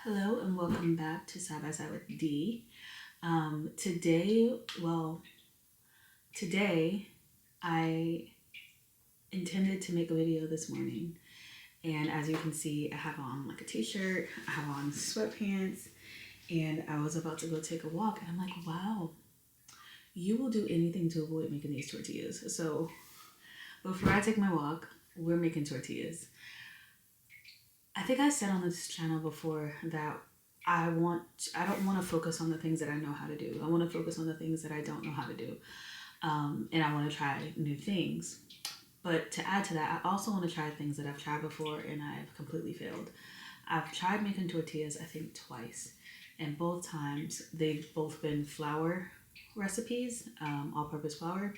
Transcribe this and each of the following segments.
Hello and welcome back to Side by Side with D. Today, today I intended to make a video this morning, and as you can see, I have on like a t-shirt, I have on sweatpants, and I was about to go take a walk, and I'm like, wow, you will do anything to avoid making these tortillas. So before I take my walk, we're making tortillas. I think I said on this channel before that I don't want to focus on the things that I know how to do. I want to focus on the things that I don't know how to do. And I want to try new things. But to add to that, I also want to try things that I've tried before and I've completely failed. I've tried making tortillas, I think twice. And both times they've both been flour recipes, all-purpose flour.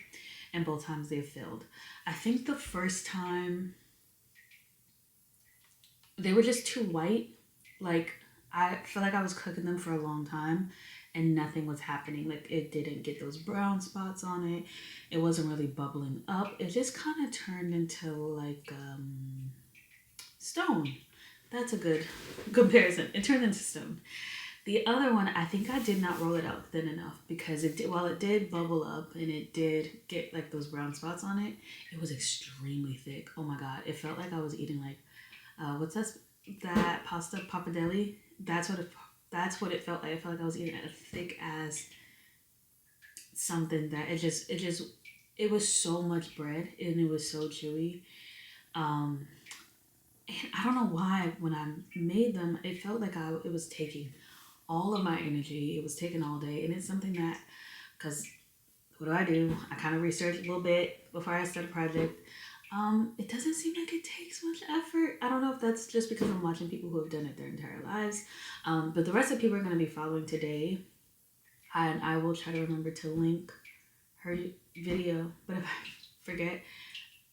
And both times they've failed. I think the first time they were just too white. Like, I feel like I was cooking them for a long time and nothing was happening. Like, it didn't get those brown spots on it. It wasn't really bubbling up. It just kind of turned into like stone. That's a good comparison. It turned into stone. The other one, I think I did not roll it out thin enough because while it did bubble up and it did get like those brown spots on it, it was extremely thick. Oh my God. It felt like I was eating like what's that pasta pappardelle? That's what it felt like. I felt like I was eating a thick ass something that it was so much bread and it was so chewy. And I don't know why when I made them, it felt like it was taking all of my energy. It was taking all day, and it's something that, because what do? I kind of researched a little bit before I start a project. It doesn't seem like it takes much effort. I don't know if that's just because I'm watching people who have done it their entire lives. But the recipe we're going to be following today, and I will try to remember to link her video, but if I forget,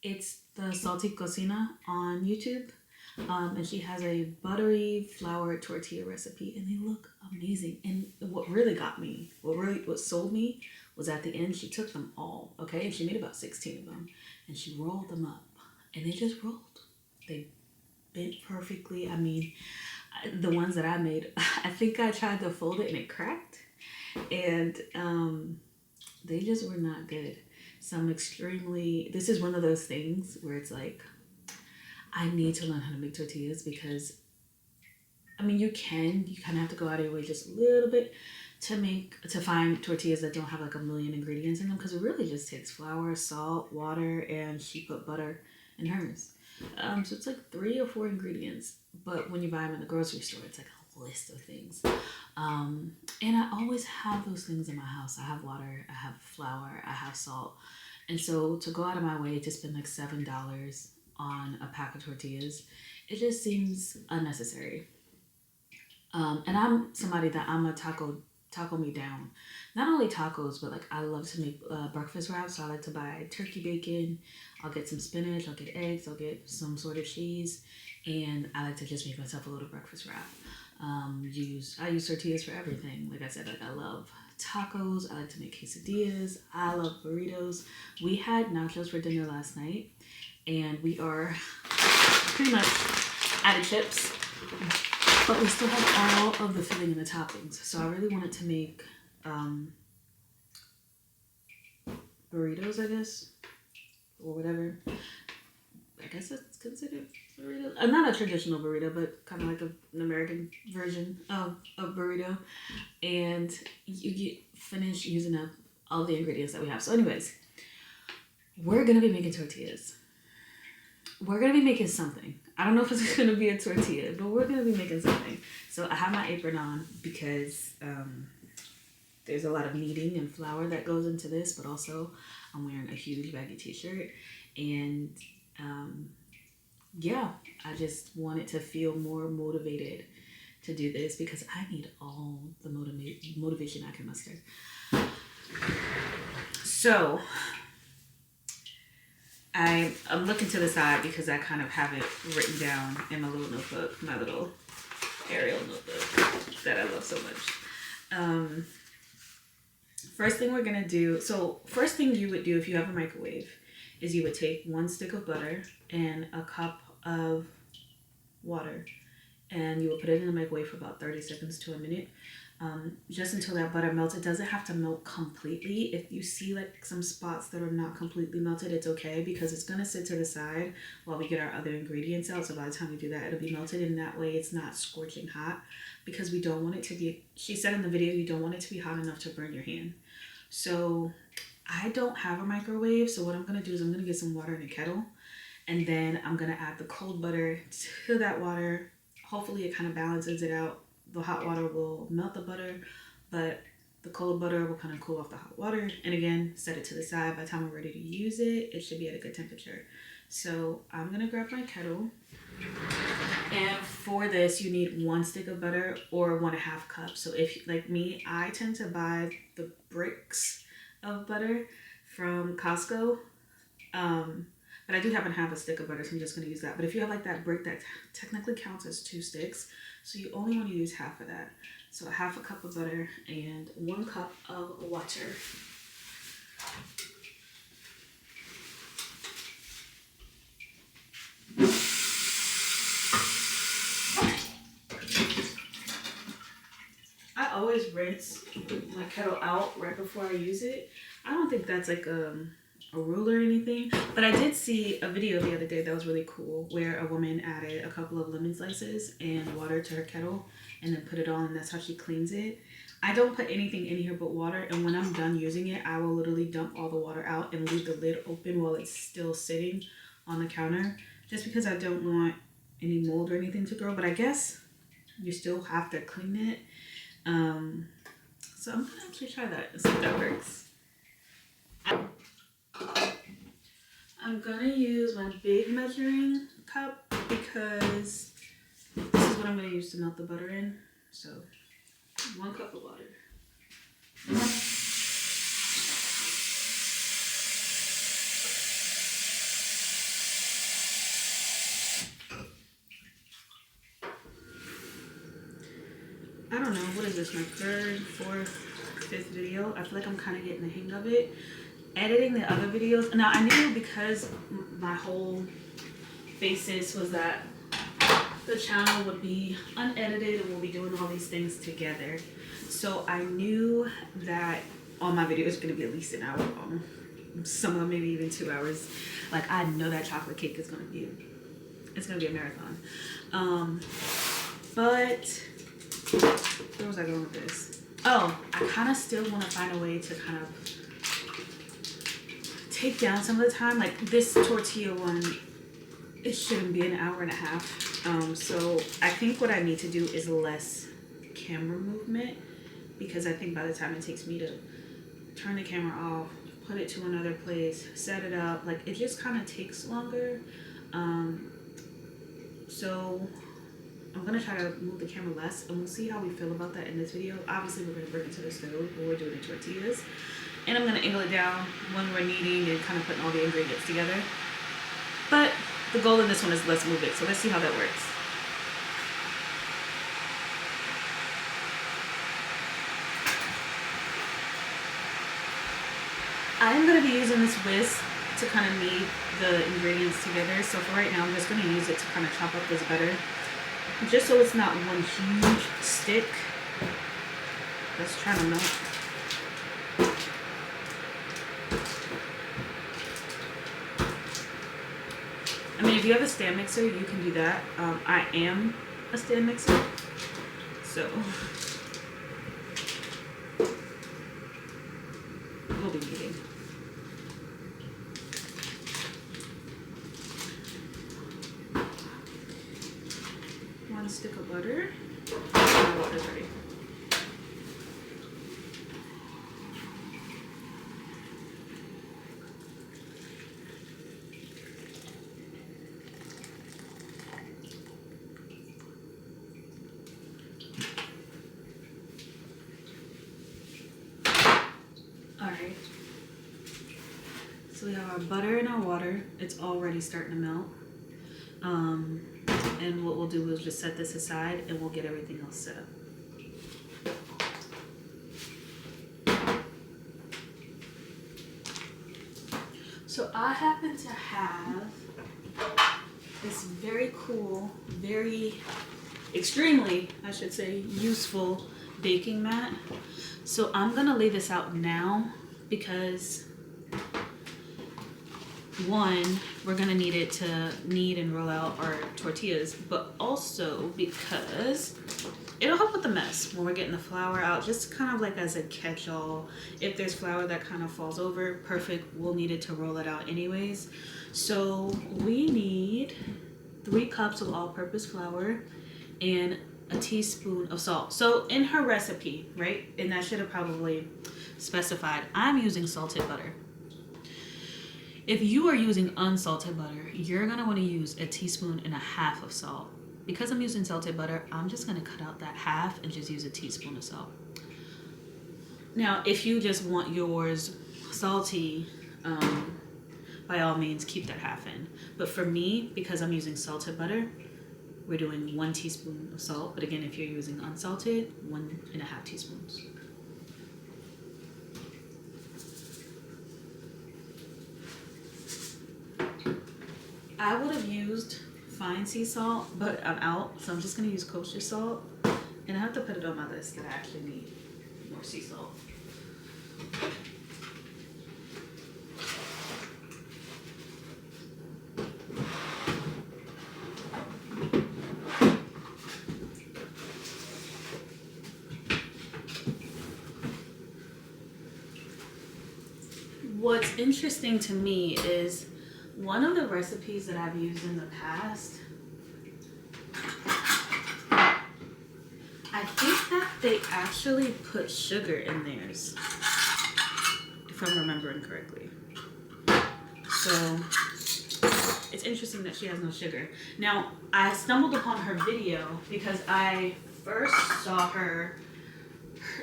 it's the Salty Cocina on YouTube. And she has a buttery flour tortilla recipe, and they look amazing. And what really got me, what sold me, was at the end she took them all, okay, and she made about 16 of them, and she rolled them up, and they just rolled. They bent perfectly. I mean, the ones that I made, I think I tried to fold it and it cracked, and they just were not good. This is one of those things where it's like, I need to learn how to make tortillas because, I mean, you kind of have to go out of your way just a little bit to find tortillas that don't have like a million ingredients in them, because it really just takes flour, salt, water, and she put butter in hers. So it's like 3 or 4 ingredients, but when you buy them in the grocery store, it's like a list of things. And I always have those things in my house. I have water, I have flour, I have salt. And so to go out of my way to spend like $7 on a pack of tortillas, it just seems unnecessary. And I'm somebody that I'm a taco me down. Not only tacos, but like I love to make breakfast wraps. So I like to buy turkey bacon. I'll get some spinach. I'll get eggs. I'll get some sort of cheese, and I like to just make myself a little breakfast wrap. I use tortillas for everything. Like I said, like I love tacos. I like to make quesadillas. I love burritos. We had nachos for dinner last night, and we are pretty much out of chips, but we still have all of the filling and the toppings. So I really wanted to make burritos, I guess, or whatever. I guess it's considered burrito. Not a traditional burrito, but kind of like an American version of a burrito. And you finish using up all the ingredients that we have. So anyways, we're going to be making tortillas. We're going to be making something. I don't know if it's going to be a tortilla, but we're going to be making something. So I have my apron on because there's a lot of kneading and flour that goes into this, but also I'm wearing a huge baggy t-shirt. And yeah, I just wanted to feel more motivated to do this because I need all the motivation I can muster. So I'm looking to the side because I kind of have it written down in my little notebook, my little Arial notebook that I love so much. First thing we're going to do, so first thing you would do if you have a microwave is you would take 1 stick of butter and a cup of water, and you will put it in the microwave for about 30 seconds to a minute. Just until that butter melts. It doesn't have to melt completely. If you see like some spots that are not completely melted, it's okay, because it's gonna sit to the side while we get our other ingredients out. So by the time we do that, it'll be melted, and that way it's not scorching hot, because we don't want it to be, she said in the video, you don't want it to be hot enough to burn your hand. So I don't have a microwave, so what I'm gonna do is I'm gonna get some water in a kettle, and then I'm gonna add the cold butter to that water. Hopefully it kind of balances it out. The hot water will melt the butter, but the cold butter will kind of cool off the hot water. And again, set it to the side. By the time we're ready to use it, it should be at a good temperature. So I'm gonna grab my kettle. And for this, you need 1 stick of butter or 1.5 cups. So if, like me, I tend to buy the bricks of butter from Costco. But I do happen to have a stick of butter, so I'm just going to use that. But if you have like that brick, that technically counts as 2 sticks. So you only want to use half of that. So 1/2 cup of butter and 1 cup of water. I always rinse my kettle out right before I use it. I don't think that's like a rule or anything, but I did see a video the other day that was really cool, where a woman added a couple of lemon slices and water to her kettle and then put it on, and that's how she cleans it. I don't put anything in here but water, and when I'm done using it, I will literally dump all the water out and leave the lid open while it's still sitting on the counter, just because I don't want any mold or anything to grow. But I guess you still have to clean it. So I'm gonna actually try that and see if that works. I'm gonna use my big measuring cup because this is what I'm gonna use to melt the butter in. So 1 cup of water. I don't know, what is this, my 3rd, 4th, 5th video? I feel like I'm kind of getting the hang of it. Editing the other videos, now I knew, because my whole basis was that the channel would be unedited and we'll be doing all these things together. So I knew that all my videos are going to be at least an hour long. Some of them maybe even 2 hours. Like, I know that chocolate cake is going to be, it's going to be a marathon. But where was I going with this? Oh, I kind of still want to find a way to kind of take down some of the time. Like this tortilla one, it shouldn't be 1.5 hours. So I think what I need to do is less camera movement, because I think by the time it takes me to turn the camera off, put it to another place, set it up, like it just kind of takes longer. So I'm gonna try to move the camera less, and we'll see how we feel about that in this video. Obviously we're gonna bring it to the stove where we're doing the tortillas, and I'm gonna angle it down when we're kneading and kind of putting all the ingredients together. But the goal in this one is let's move it, so let's see how that works. I'm going to be using this whisk to kind of knead the ingredients together. So for right now, I'm just going to use it to kind of chop up this butter, just so it's not one huge stick. Let's try to melt. I mean, if you have a stand mixer, you can do that. I am a stand mixer, so we'll be kneading. One stick of butter. My water's ready. Alright, so we have our butter and our water. It's already starting to melt. And what we'll do is just set this aside and we'll get everything else set up. So I happen to have this very cool, very extremely, I should say, useful baking mat. So I'm gonna lay this out now because one, we're gonna need it to knead and roll out our tortillas, but also because it'll help with the mess when we're getting the flour out, just kind of like as a catch-all. If there's flour that kind of falls over, perfect, we'll need it to roll it out anyways. So we need 3 cups of all-purpose flour and a teaspoon of salt. So in her recipe, right, and that should have probably specified, I'm using salted butter. If you are using unsalted butter, you're gonna wanna use 1.5 teaspoons of salt. Because I'm using salted butter, I'm just gonna cut out that half and just use 1 teaspoon of salt. Now, if you just want yours salty, by all means, keep that half in. But for me, because I'm using salted butter, we're doing 1 teaspoon of salt. But again, if you're using unsalted, 1.5 teaspoons. I would have used fine sea salt, but I'm out, so I'm just gonna use kosher salt. And I have to put it on my list that I actually need more sea salt. What's interesting to me is one of the recipes that I've used in the past, I think that they actually put sugar in theirs, if I'm remembering correctly. So it's interesting that she has no sugar. Now, I stumbled upon her video because I first saw her,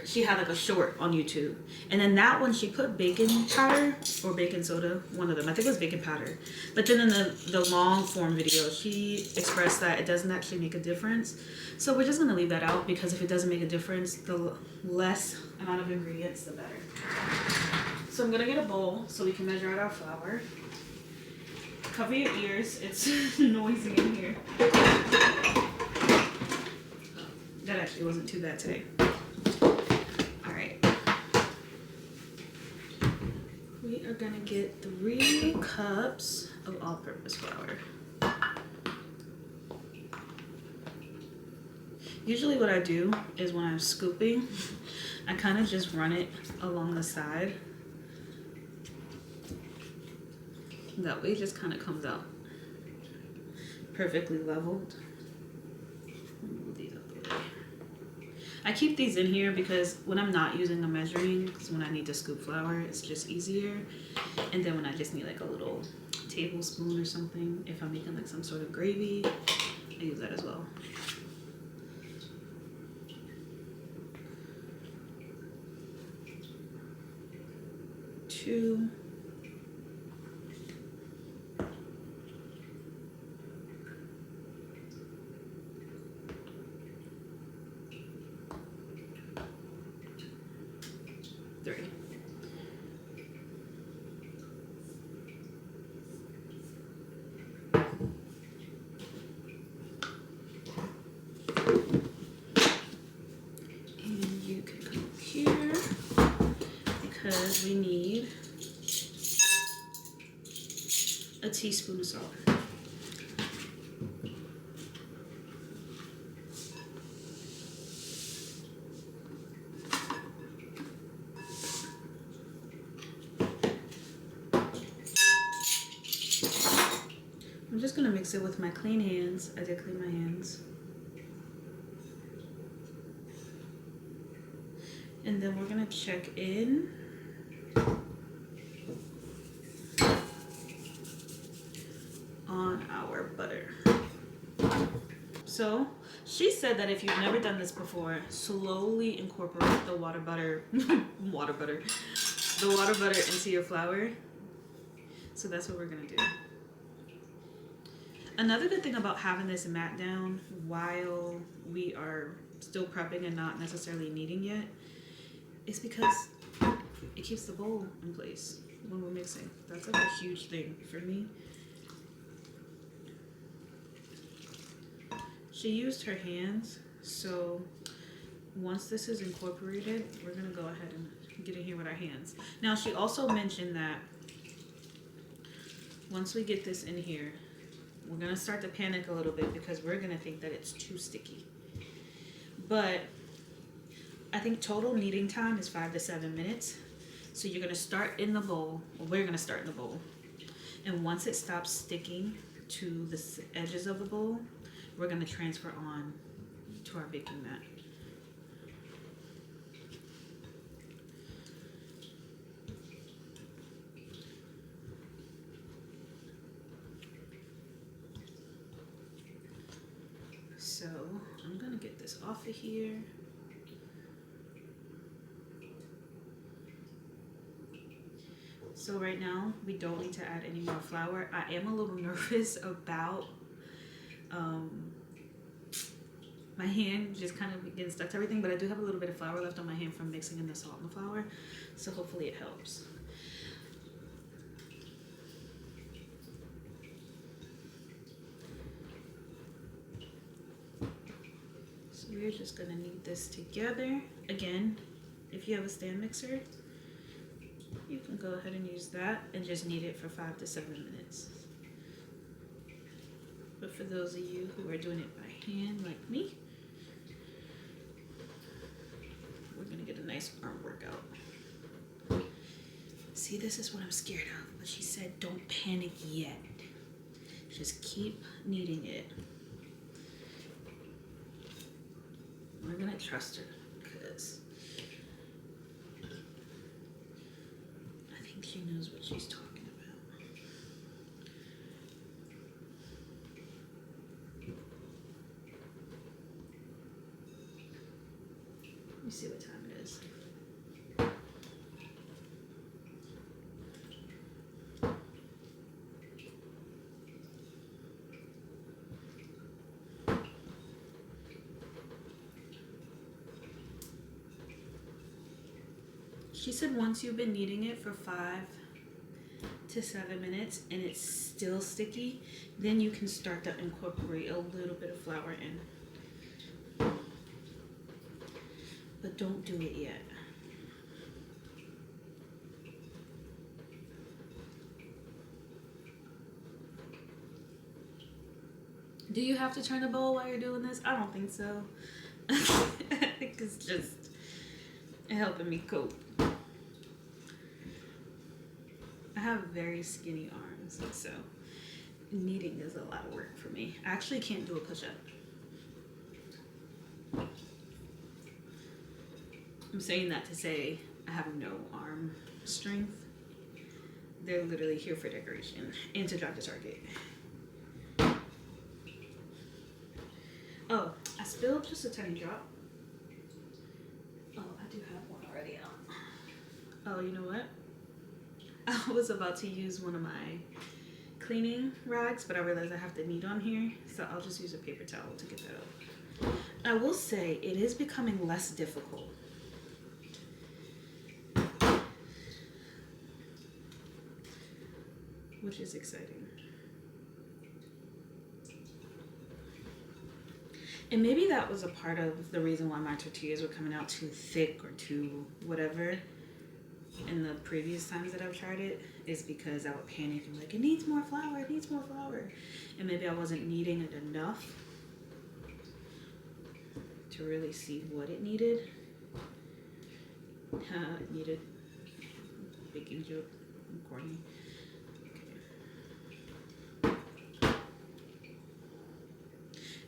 she had like a short on YouTube, and then that one she put baking powder or baking soda, one of them, I think it was baking powder, but then in the long form video she expressed that it doesn't actually make a difference. So we're just going to leave that out, because if it doesn't make a difference, the less amount of ingredients the better. So I'm going to get a bowl so we can measure out our flour. Cover your ears, it's noisy in here. That actually wasn't too bad today. We are gonna get 3 cups of all-purpose flour. Usually what I do is when I'm scooping, I kind of just run it along the side. That way it just kind of comes out perfectly leveled. Move these up the way. I keep these in here because when I'm not using a measuring, because when I need to scoop flour, it's just easier. And then when I just need like a little tablespoon or something, if I'm making like some sort of gravy, I use that as well. Two. Because we need 1 teaspoon of salt. I'm just gonna mix it with my clean hands. I did clean my hands. And then we're gonna check in on our butter. So she said that if you've never done this before, slowly incorporate the water butter into your flour. So that's what we're gonna do. Another good thing about having this mat down while we are still prepping and not necessarily kneading yet is because it keeps the bowl in place when we're mixing. That's like a huge thing for me. She used her hands, so once this is incorporated, we're gonna go ahead and get in here with our hands. Now, she also mentioned that once we get this in here, we're gonna start to panic a little bit because we're gonna think that it's too sticky. But I think total kneading time is 5 to 7 minutes. So you're gonna start in the bowl, or we're gonna start in the bowl. And once it stops sticking to the edges of the bowl, we're gonna transfer on to our baking mat. So I'm gonna get this off of here. So right now we don't need to add any more flour. I am a little nervous about my hand just kind of getting stuck to everything, but I do have a little bit of flour left on my hand from mixing in the salt and the flour, so hopefully it helps. So we're just gonna knead this together. Again, if you have a stand mixer, you can go ahead and use that and just knead it for 5 to 7 minutes. But for those of you who are doing it by hand like me, we're gonna get a nice arm workout. See, this is what I'm scared of, but she said don't panic yet. Just keep kneading it. We're gonna trust her because I think she knows what she's talking about. Let me see what time it is. She said once you've been kneading it for 5 to 7 minutes and it's still sticky, then you can start to incorporate a little bit of flour in. But don't do it yet. Do you have to turn the bowl while you're doing this? I don't think so. I think it's just helping me cope. I have very skinny arms, so kneading is a lot of work for me. I actually can't do a push-up. I'm saying that to say I have no arm strength. They're literally here for decoration and to drive to Target. Oh, I spilled just a tiny drop. Oh, I do have one already out. Oh, you know what? I was about to use one of my cleaning rags, but I realized I have the knead on here, so I'll just use a paper towel to get that out. I will say it is becoming less difficult. Which is exciting. And maybe that was a part of the reason why my tortillas were coming out too thick or too whatever in the previous times that I've tried it, is because I would panic and be like, it needs more flour, it needs more flour. And maybe I wasn't kneading it enough to really see what it needed. It needed baking joke. I'm corny.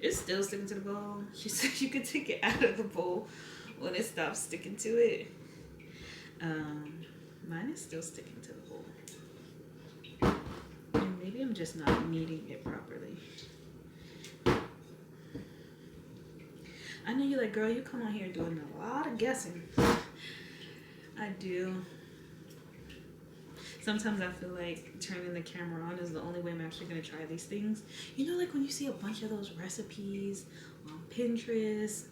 It's still sticking to the bowl. She said you could take it out of the bowl when it stops sticking to it. Mine is still sticking to the bowl. And maybe I'm just not kneading it properly. I know you're like, girl, you come on here doing a lot of guessing. I do. Sometimes I feel like turning the camera on is the only way I'm actually going to try these things. You know, like when you see a bunch of those recipes on Pinterest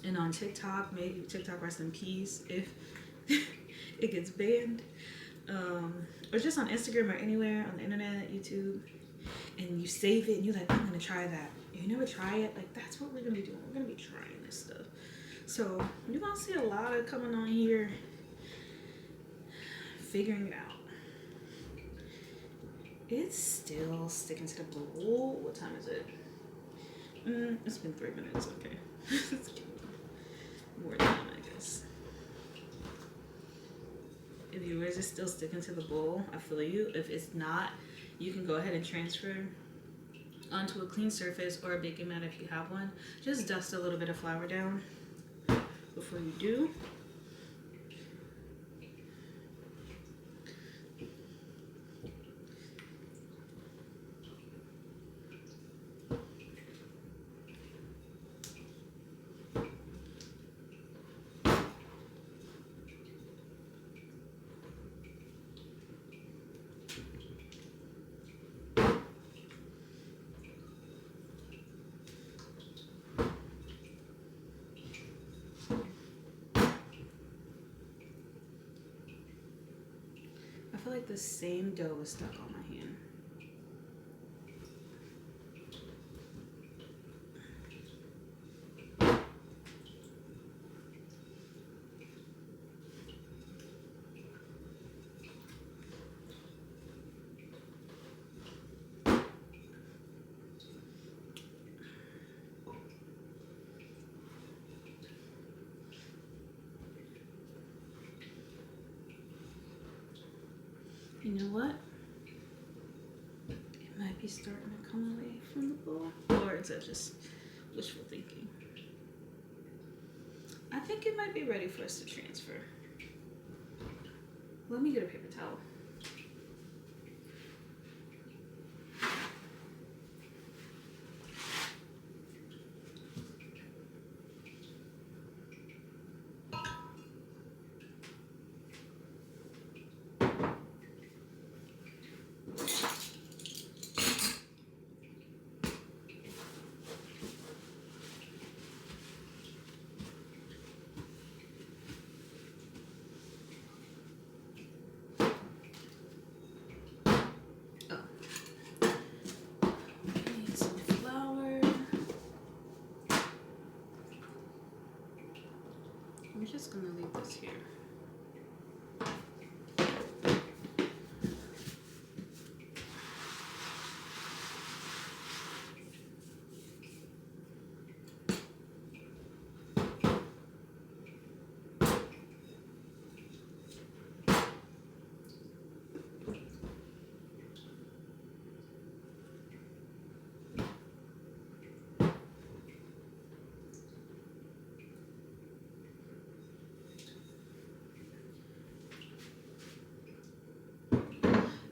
and on TikTok, maybe TikTok rest in peace if it gets banned, or just on Instagram or anywhere on the internet, YouTube, and you save it and you're like, I'm going to try that. You never try it, like that's what we're gonna be doing. We're gonna be trying this stuff. So you're gonna see a lot of coming on here, figuring it out. It's still sticking to the bowl. What time is it? It's been 3 minutes. Okay. More time, I guess. If yours is still sticking to the bowl, I feel you. If it's not, you can go ahead and transfer onto a clean surface or a baking mat if you have one. Just dust a little bit of flour down before you do. I feel like the same dough is stuck on my hand. You know what? It might be starting to come away from the bowl. Or is that just wishful thinking? I think it might be ready for us to transfer. Let me get a paper towel. I'm just gonna leave this here.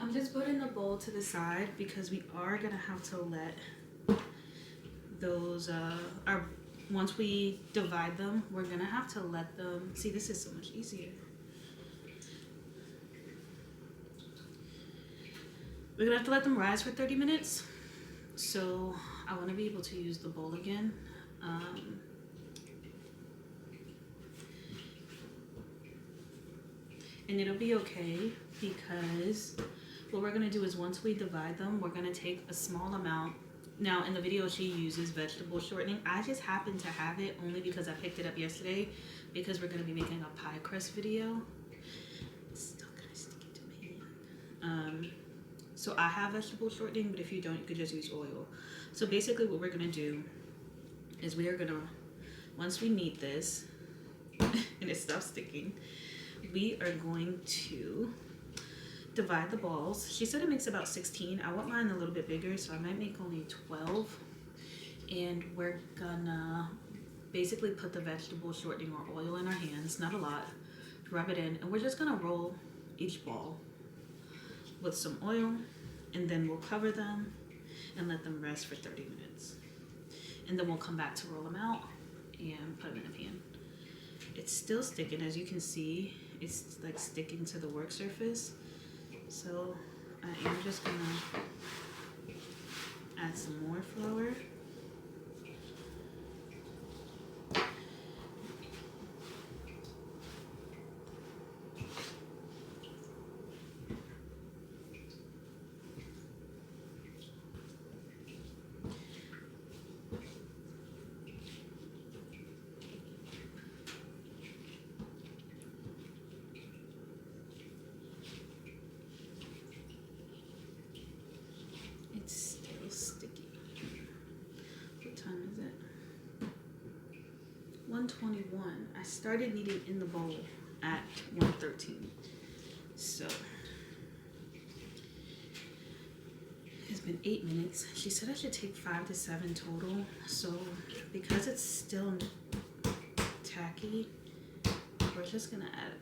I'm just putting the bowl to the side because we are gonna have to let those once we divide them, we're gonna have to let them see. This is so much easier. We're gonna have to let them rise for 30 minutes. So I want to be able to use the bowl again. And it'll be okay because what we're gonna do is once we divide them, we're gonna take a small amount. Now in the video she uses vegetable shortening. I just happen to have it only because I picked it up yesterday because we're gonna be making a pie crust video. It's still kind of sticky to my hand. So I have vegetable shortening, but if you don't, you could just use oil. So basically what we're gonna do is we are gonna, once we knead this and it stops sticking, we are going to divide the balls. She said it makes about 16. I want mine a little bit bigger, so I might make only 12. And we're gonna basically put the vegetable shortening or oil in our hands, not a lot, rub it in, and we're just gonna roll each ball with some oil, and then we'll cover them and let them rest for 30 minutes. And then we'll come back to roll them out and put them in a pan. It's still sticking, as you can see. It's like sticking to the work surface. So I am just gonna add some more flour. 1:21. I started kneading in the bowl at 1:13. So it's been 8 minutes. She said I should take 5 to 7 total. So because it's still tacky, we're just gonna add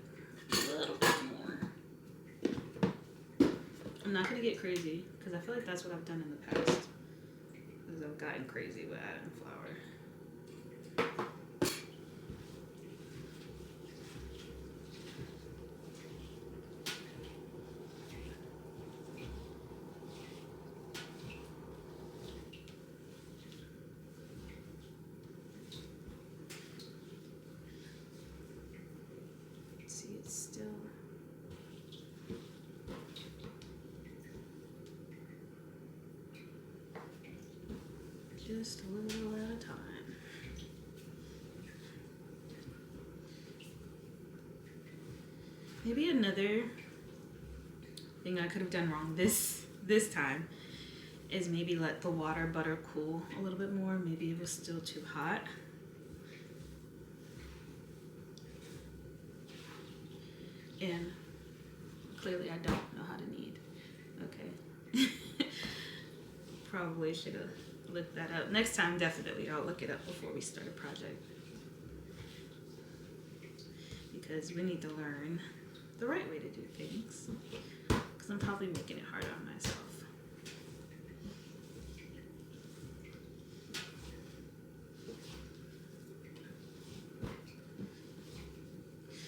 a little bit more. I'm not gonna get crazy because I feel like that's what I've done in the past. Because I've gotten crazy with adding flour. See, it's still just a little at a time. Maybe another thing I could have done wrong this time is maybe let the butter cool a little bit more. Maybe it was still too hot. And clearly I don't know how to knead. Okay. Probably should have looked that up. Next time, definitely I'll look it up before we start a project. Because we need to learn the right way to do things. Because I'm probably making it harder on myself.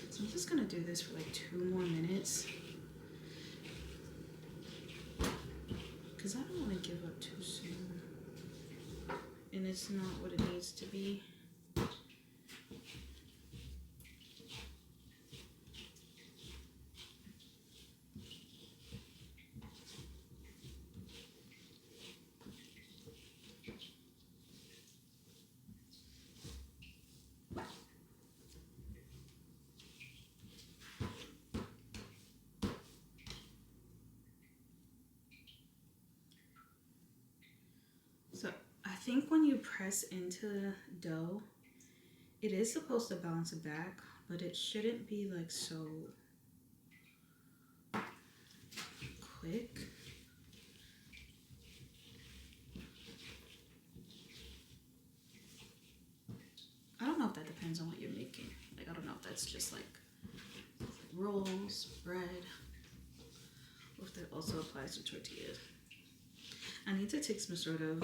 So I'm just gonna do this for like 2 more minutes. Because I don't want to give up too soon. And it's not what it needs to be. So I think when you press into dough, it is supposed to bounce back, but it shouldn't be like so quick. I don't know if that depends on what you're making. Like, I don't know if that's just like rolls, bread, or if that also applies to tortillas. I need to take some sort of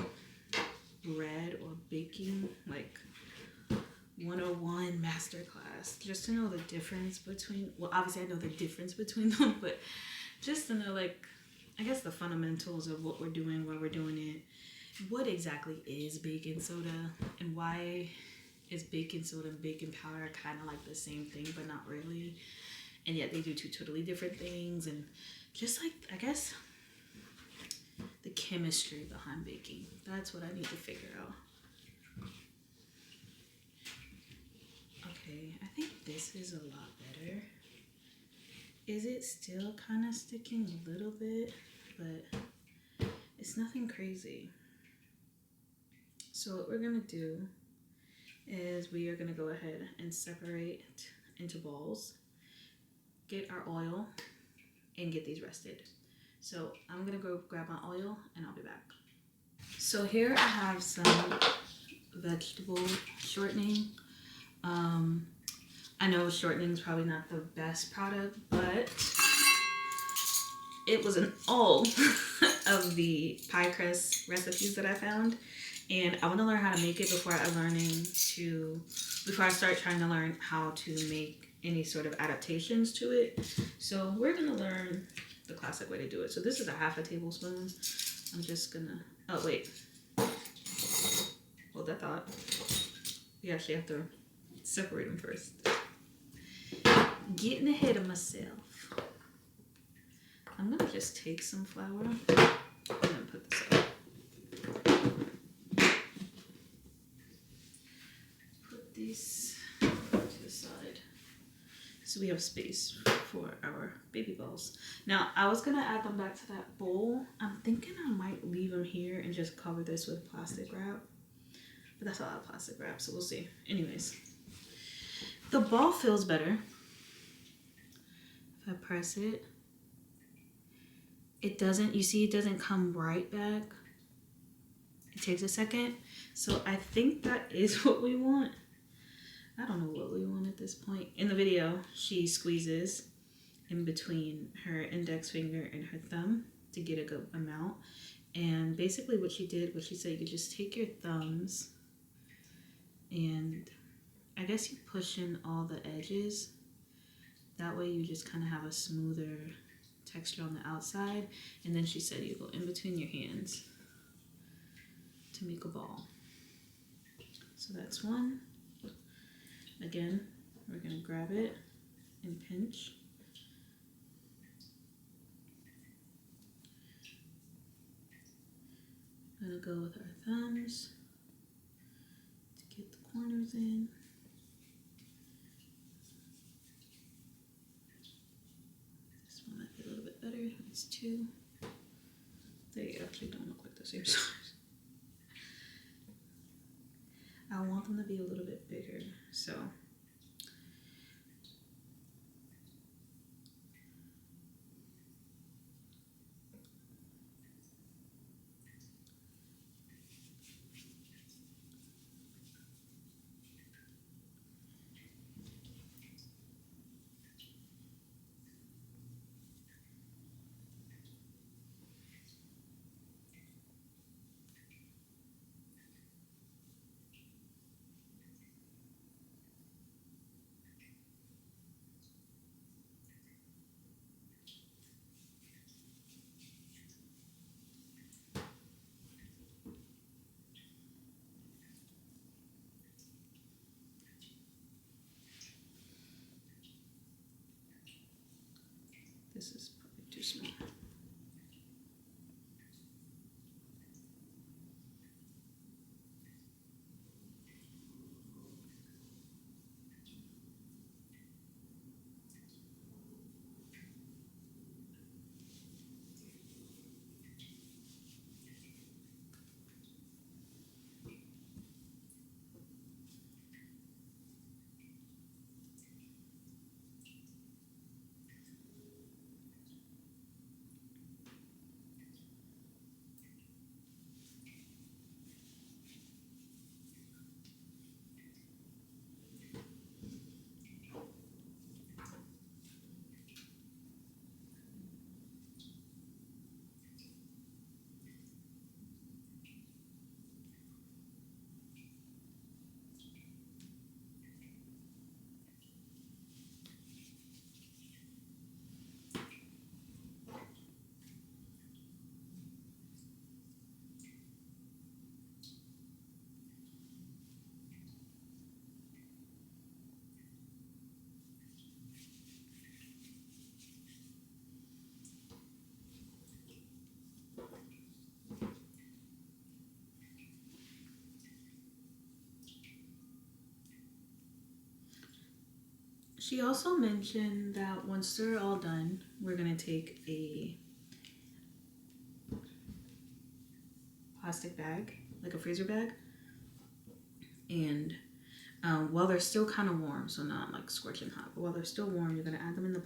bread or baking, like 101 masterclass, just to know the difference between, well, obviously I know the difference between them, but just to know, like, I guess the fundamentals of what we're doing, why we're doing it, what exactly is baking soda, and why is baking soda and baking powder kind of like the same thing, but not really, and yet they do 2 totally different things, and just like, I guess, the chemistry behind baking. That's what I need to figure out. Okay, I think this is a lot better. Is it still kind of sticking a little bit? But it's nothing crazy. So what we're gonna do is we are gonna go ahead and separate into balls, get our oil, and get these rested. So I'm gonna go grab my oil and I'll be back. So here I have some vegetable shortening. I know shortening is probably not the best product, but it was in all of the pie crust recipes that I found, and I want to learn how to make it before I start trying to learn how to make any sort of adaptations to it. So we're gonna learn the classic way to do it. So this is a 1/2 tablespoon. I'm just gonna, oh wait, hold that thought. We actually have to separate them first. Getting ahead of myself. I'm gonna just take some flour and then put this up. Put these to the side so we have space for our baby balls. Now, I was gonna add them back to that bowl. I'm thinking I might leave them here and just cover this with plastic wrap. But that's a lot of plastic wrap, so we'll see. Anyways, The ball feels better. If I press it, it doesn't, you see, it doesn't come right back. It takes a second. So I think that is what we want. I don't know what we want at this point. In the video, she squeezes in between her index finger and her thumb to get a good amount. And basically what she did was she said you just take your thumbs and I guess you push in all the edges. That way you just kind of have a smoother texture on the outside. And then she said you go in between your hands to make a ball. So that's one. Again, we're gonna grab it and pinch. I'm gonna go with our thumbs to get the corners in. This one might be a little bit better. It's two. They actually don't look like the same size. I want them to be a little bit bigger, so. This is probably too small. She also mentioned that once they're all done, we're gonna take a plastic bag, like a freezer bag, and while they're still kind of warm, so not like scorching hot, but while they're still warm, you're gonna add them in the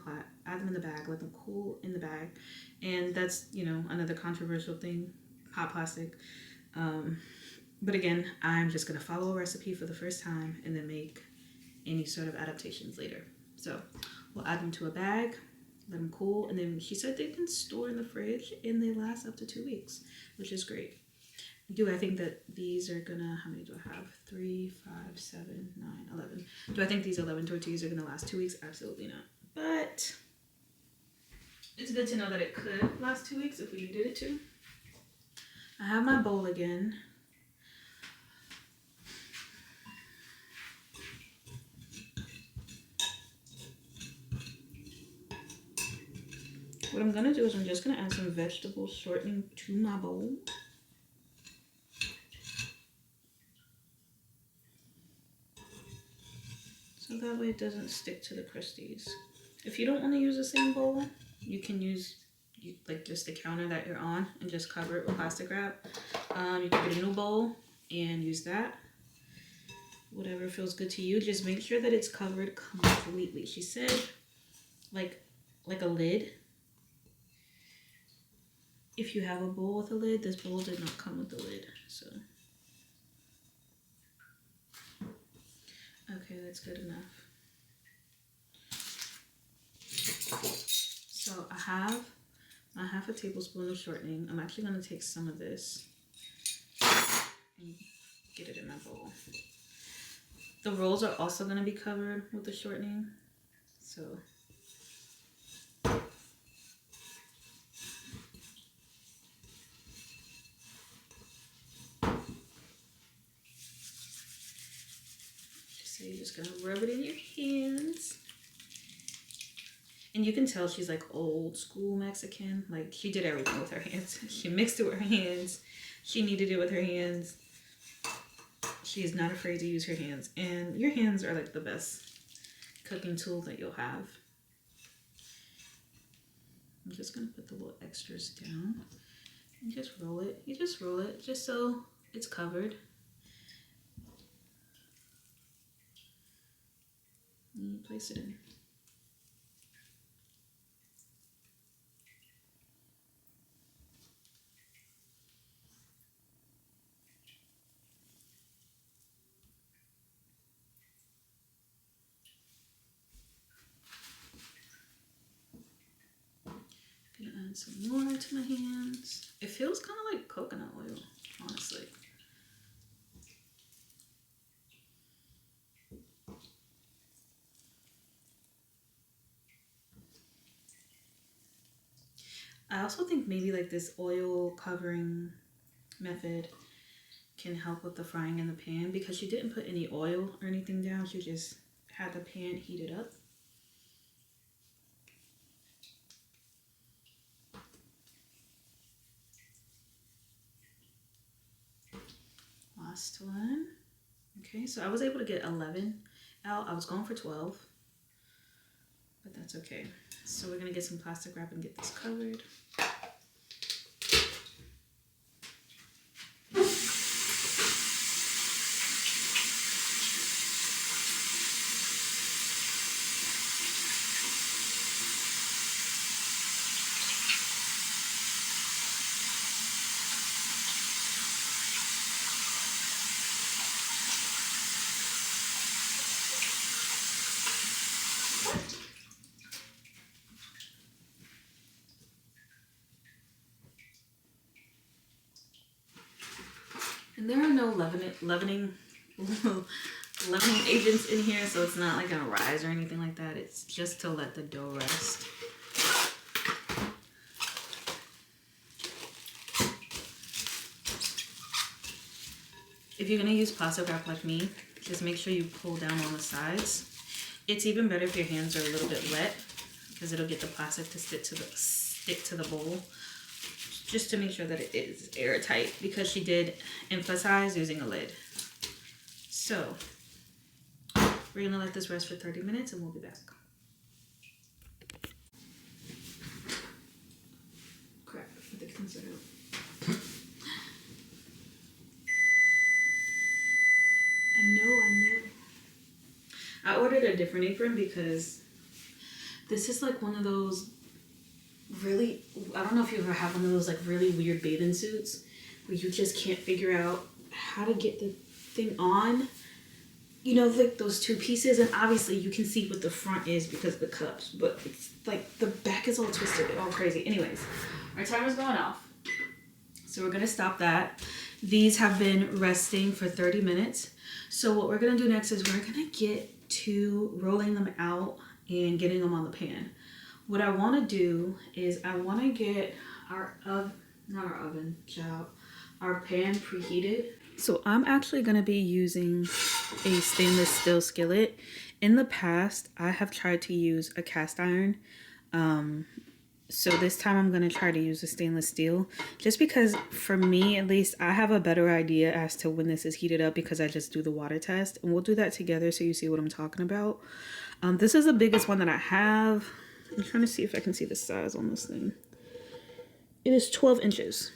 bag, let them cool in the bag, and that's, you know, another controversial thing, hot plastic. But again, I'm just gonna follow a recipe for the first time and then make any sort of adaptations later. So we'll add them to a bag, let them cool, and then she said they can store in the fridge and they last up to 2 weeks, which is great. Do I think that these are gonna, how many do I have? 3, 5, 7, 9, 11. Do I think these 11 tortillas are gonna last 2 weeks? Absolutely not. But it's good to know that it could last 2 weeks if we needed it to. I have my bowl again. What I'm gonna do is I'm just gonna add some vegetable shortening to my bowl. So that way it doesn't stick to the crusties. If you don't want to use the same bowl, you can use like just the counter that you're on and just cover it with plastic wrap. You can get a new bowl and use that. whatever feels good to you. Just make sure that it's covered completely. She said like a lid. If you have a bowl with a lid, this bowl did not come with a lid, so. Okay, that's good enough. So I have a half a tablespoon of shortening. I'm actually gonna take some of this and get it in my bowl. The rolls are also gonna be covered with the shortening, so. So you're just gonna rub it in your hands. And you can tell she's like old school Mexican. Like she did everything with her hands. She mixed it with her hands. She kneaded it with her hands. She's not afraid to use her hands. And your hands are like the best cooking tool that you'll have. I'm just gonna put the little extras down and just roll it. You just roll it just so it's covered. And you place it in. Gonna add some more to my hands. It feels kind of like coconut oil, honestly. I also think maybe like this oil covering method can help with the frying in the pan because she didn't put any oil or anything down. She just had the pan heated up. Last one. Okay, so I was able to get 11 out. I was going for 12, but that's okay. So we're gonna get some plastic wrap and get this covered. And there are no leavening agents in here, so it's not like gonna rise or anything like that. It's just to let the dough rest. If you're gonna use plastic wrap like me, just make sure you pull down on the sides. It's even better if your hands are a little bit wet because it'll get the plastic to stick to the bowl. Just to make sure that it is airtight because she did emphasize using a lid. So we're gonna let this rest for 30 minutes and we'll be back. Crap, I think it's out. I know. I ordered a different apron because this is like one of those really, I don't know if you ever have one of those like really weird bathing suits where you just can't figure out how to get the thing on. You know, like those two pieces, and obviously you can see what the front is because of the cups, but it's like the back is all twisted, all crazy. Anyways, our timer's going off, so we're gonna stop that. These have been resting for 30 minutes. So what we're gonna do next is we're gonna get to rolling them out and getting them on the pan. What I want to do is I want to get our our pan preheated. So I'm actually going to be using a stainless steel skillet. In the past, I have tried to use a cast iron. So this time I'm going to try to use a stainless steel just because for me, at least, I have a better idea as to when this is heated up because I just do the water test, and we'll do that together so you see what I'm talking about. This is the biggest one that I have. I'm trying to see if I can see the size on this thing. It is 12 inches.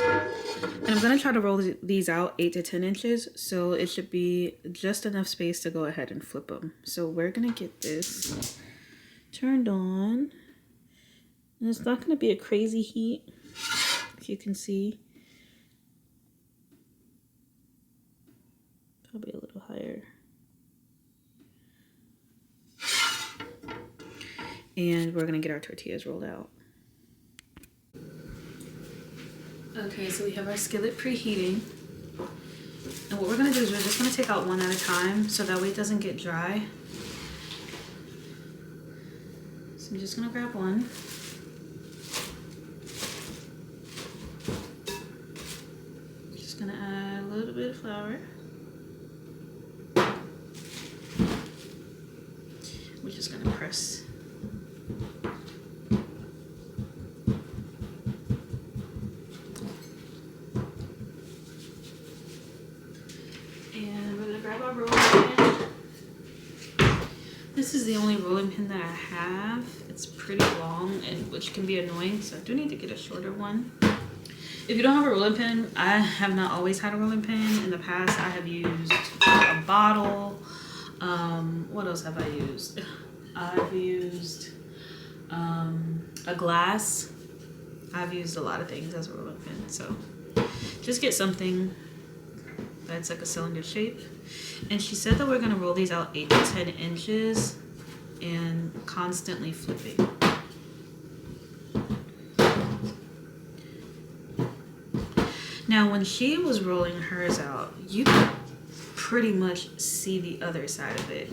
And I'm gonna try to roll these out 8 to 10 inches, so it should be just enough space to go ahead and flip them. So we're gonna get this turned on. And it's not gonna be a crazy heat, if you can see. Probably a little higher. And we're gonna get our tortillas rolled out. Okay, so we have our skillet preheating. And what we're gonna do is we're just gonna take out one at a time so that way it doesn't get dry. So I'm just gonna grab one. Just gonna add a little bit of flour. We're just gonna press. And we're gonna grab our rolling pin. This is the only rolling pin that I have. It's pretty long, and which can be annoying, so I do need to get a shorter one. If you don't have a rolling pin, I have not always had a rolling pin. In the past, I have used a bottle. What else have I used? I've used a glass. I've used a lot of things as a rolling pin, so just get something that's like a cylinder shape. And she said that we're gonna roll these out 8 to 10 inches and constantly flipping. Now, when she was rolling hers out, you could pretty much see the other side of it.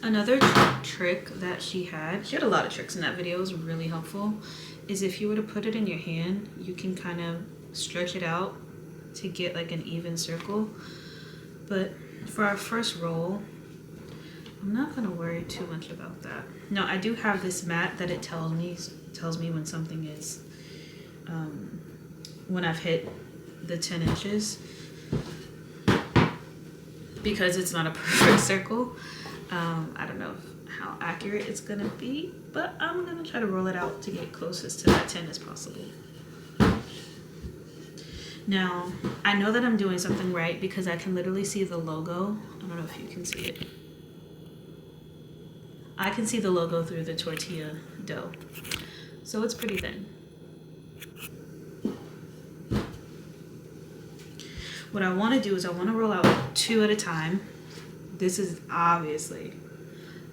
Another trick that she had a lot of tricks in that video, it was really helpful, is if you were to put it in your hand, you can kind of stretch it out to get like an even circle. But for our first roll, I'm not gonna worry too much about that. Now, I do have this mat that it tells me when something is, when I've hit the 10 inches, because it's not a perfect circle. I don't know how accurate it's gonna be, but I'm gonna try to roll it out to get closest to that 10 as possible. Now, I know that I'm doing something right because I can literally see the logo. I don't know if you can see it. I can see the logo through the tortilla dough. So it's pretty thin. What I wanna do is I wanna roll out 2 at a time. This is obviously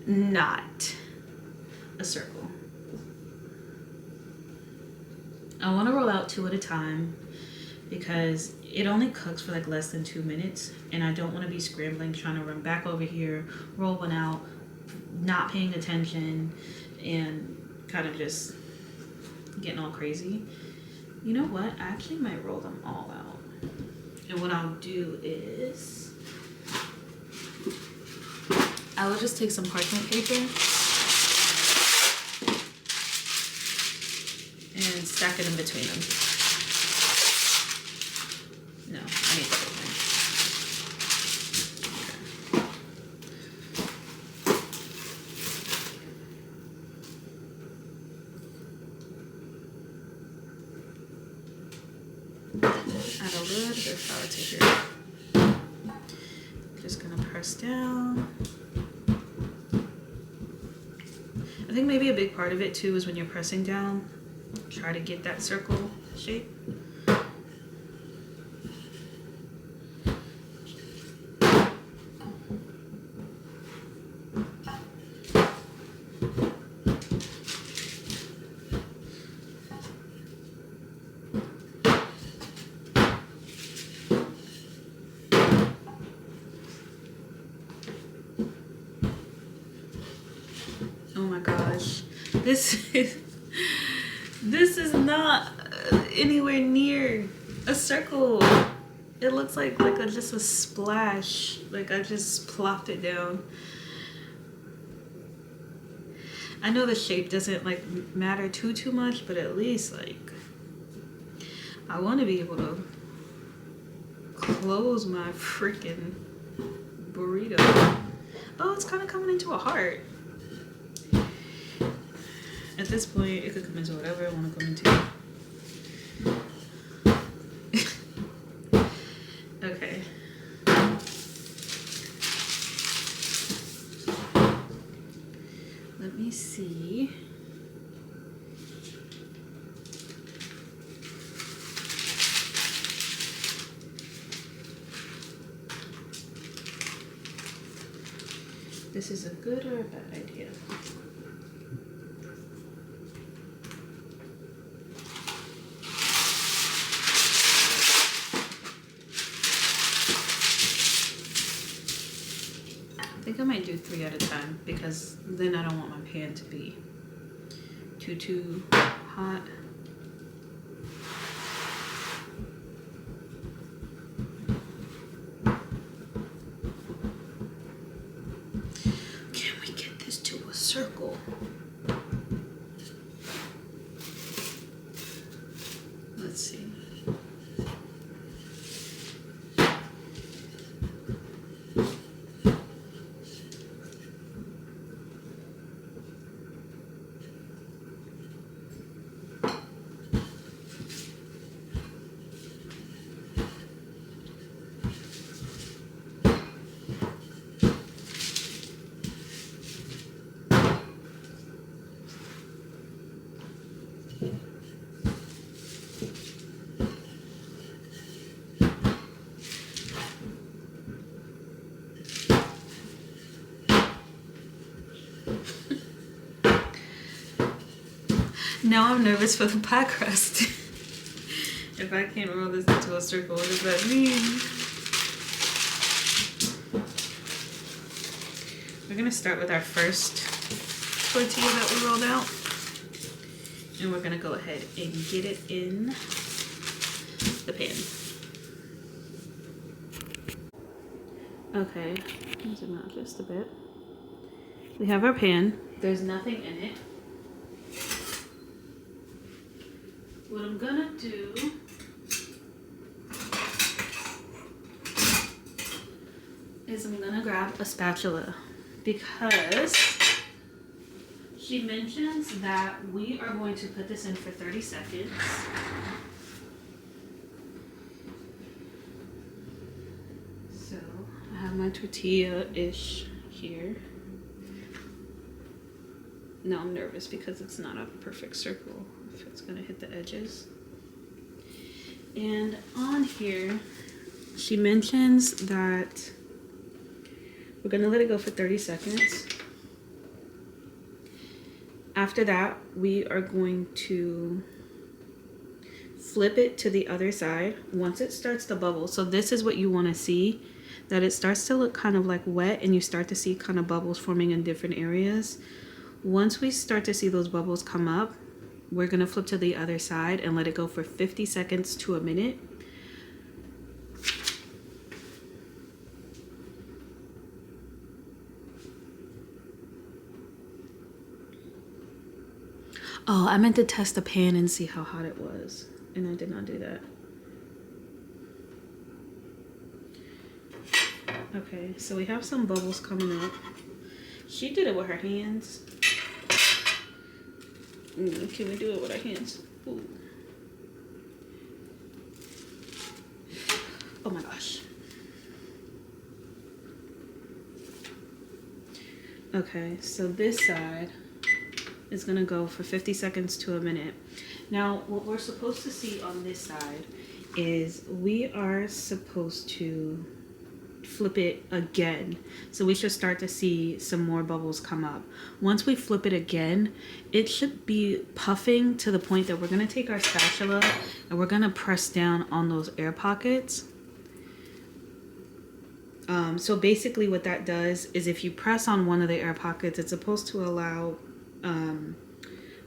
not a circle. I want to roll out 2 at a time because it only cooks for like less than 2 minutes, and I don't want to be scrambling, trying to run back over here, roll one out, not paying attention, and kind of just getting all crazy. You know what? I actually might roll them all out. And what I'll do is I will just take some parchment paper and stack it in between them. No, I need the whole thing. Okay. Add a little bit of flour to here. Just gonna press down. I think maybe a big part of it too is when you're pressing down, try to get that circle shape. Oh my gosh, this is not anywhere near a circle. It looks like just a splash, like I just plopped it down. I know the shape doesn't like matter too much, but at least like I want to be able to close my freaking burrito. Oh, it's kind of coming into a heart. At this point, it could come into whatever I want to come into. Okay. Let me see. This is a good or a bad idea? I think I might do 3 at a time because then I don't want my pan to be too hot. Can we get this to a circle? Let's see. Now I'm nervous for the pie crust. If I can't roll this into a circle, what does that mean? We're gonna start with our first tortilla that we rolled out. And we're gonna go ahead and get it in the pan. Okay, zoom out just a bit. We have our pan. There's nothing in it. What I'm gonna do is I'm gonna grab a spatula because she mentions that we are going to put this in for 30 seconds. So I have my tortilla-ish here. Now I'm nervous because it's not a perfect circle. If it's gonna hit the edges. And on here, she mentions that we're gonna let it go for 30 seconds. After that, we are going to flip it to the other side once it starts to bubble. So this is what you wanna see, that it starts to look kind of like wet and you start to see kind of bubbles forming in different areas. Once we start to see those bubbles come up, we're gonna flip to the other side and let it go for 50 seconds to a minute. Oh, I meant to test the pan and see how hot it was, and I did not do that. Okay, so we have some bubbles coming up. She did it with her hands. Can we do it with our hands? Ooh. Oh my gosh. Okay, so this side is gonna go for 50 seconds to a minute. Now, what we're supposed to see on this side is we are supposed to flip it again. So we should start to see some more bubbles come up. Once we flip it again, it should be puffing to the point that we're gonna take our spatula and we're gonna press down on those air pockets. So basically what that does is if you press on one of the air pockets, it's supposed to allow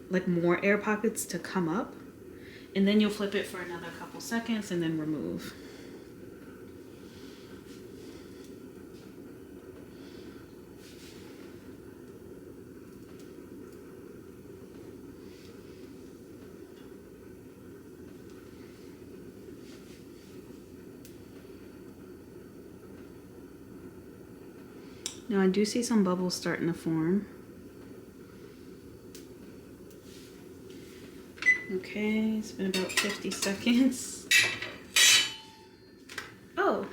like more air pockets to come up, and then you'll flip it for another couple seconds and then remove. Now I do see some bubbles starting to form. Okay, it's been about 50 seconds. Oh,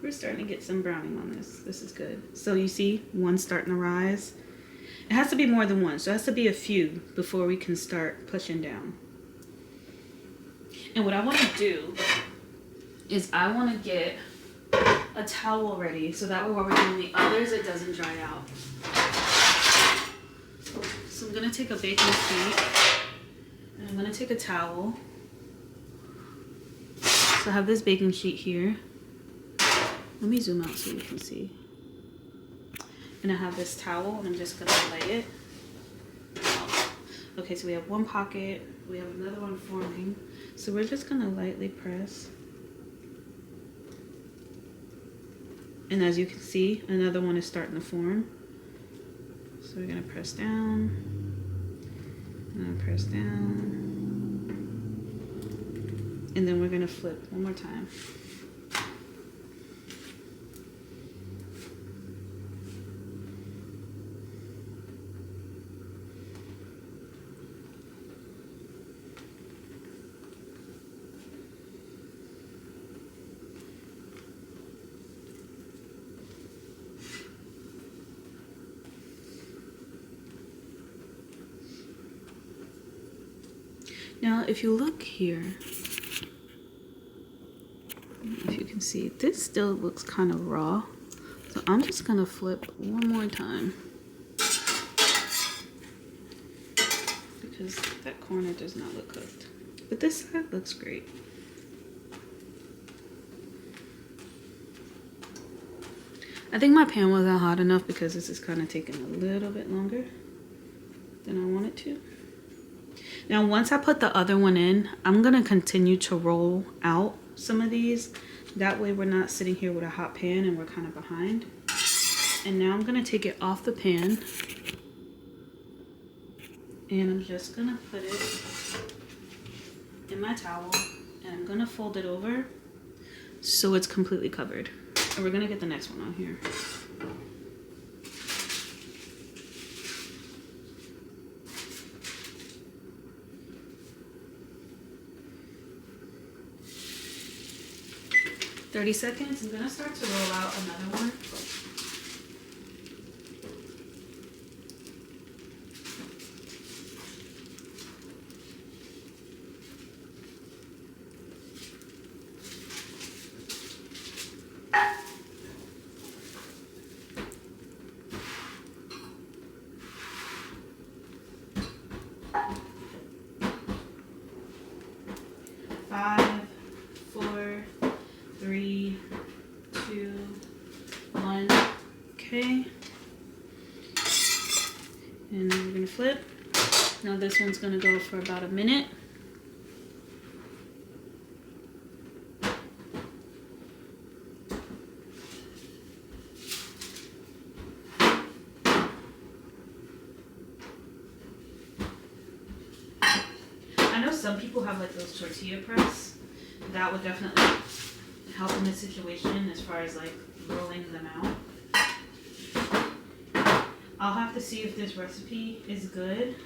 we're starting to get some browning on this. This is good. So you see one starting to rise. It has to be more than one, so it has to be a few before we can start pushing down. And what I want to do is I want to get a towel ready so that way while we're doing the others it doesn't dry out. So I'm going to take a baking sheet and I'm going to take a towel. So I have this baking sheet here. Let me zoom out so you can see. And I have this towel and I'm just going to lay it. Okay, so we have one pocket, we have another one forming. So we're just going to lightly press. And as you can see, another one is starting to form. So we're going to press down. And press down. And then we're going to flip one more time. Now, if you look here, if you can see, this still looks kind of raw. So I'm just gonna flip one more time because that corner does not look cooked. But this side looks great. I think my pan wasn't hot enough because this is kind of taking a little bit longer than I want it to. Now, once I put the other one in, I'm gonna continue to roll out some of these. That way we're not sitting here with a hot pan and we're kind of behind. And now I'm gonna take it off the pan. And I'm just gonna put it in my towel and I'm gonna fold it over so it's completely covered. And we're gonna get the next one on here. "30 seconds, I'm gonna start to roll out another one. Five, 4, 3, 2, 1. Okay. And then we're gonna flip. Now this one's gonna go for about a minute. I know some people have like those tortilla press. That would definitely help in this situation as far as like rolling them out. I'll have to see if this recipe is good.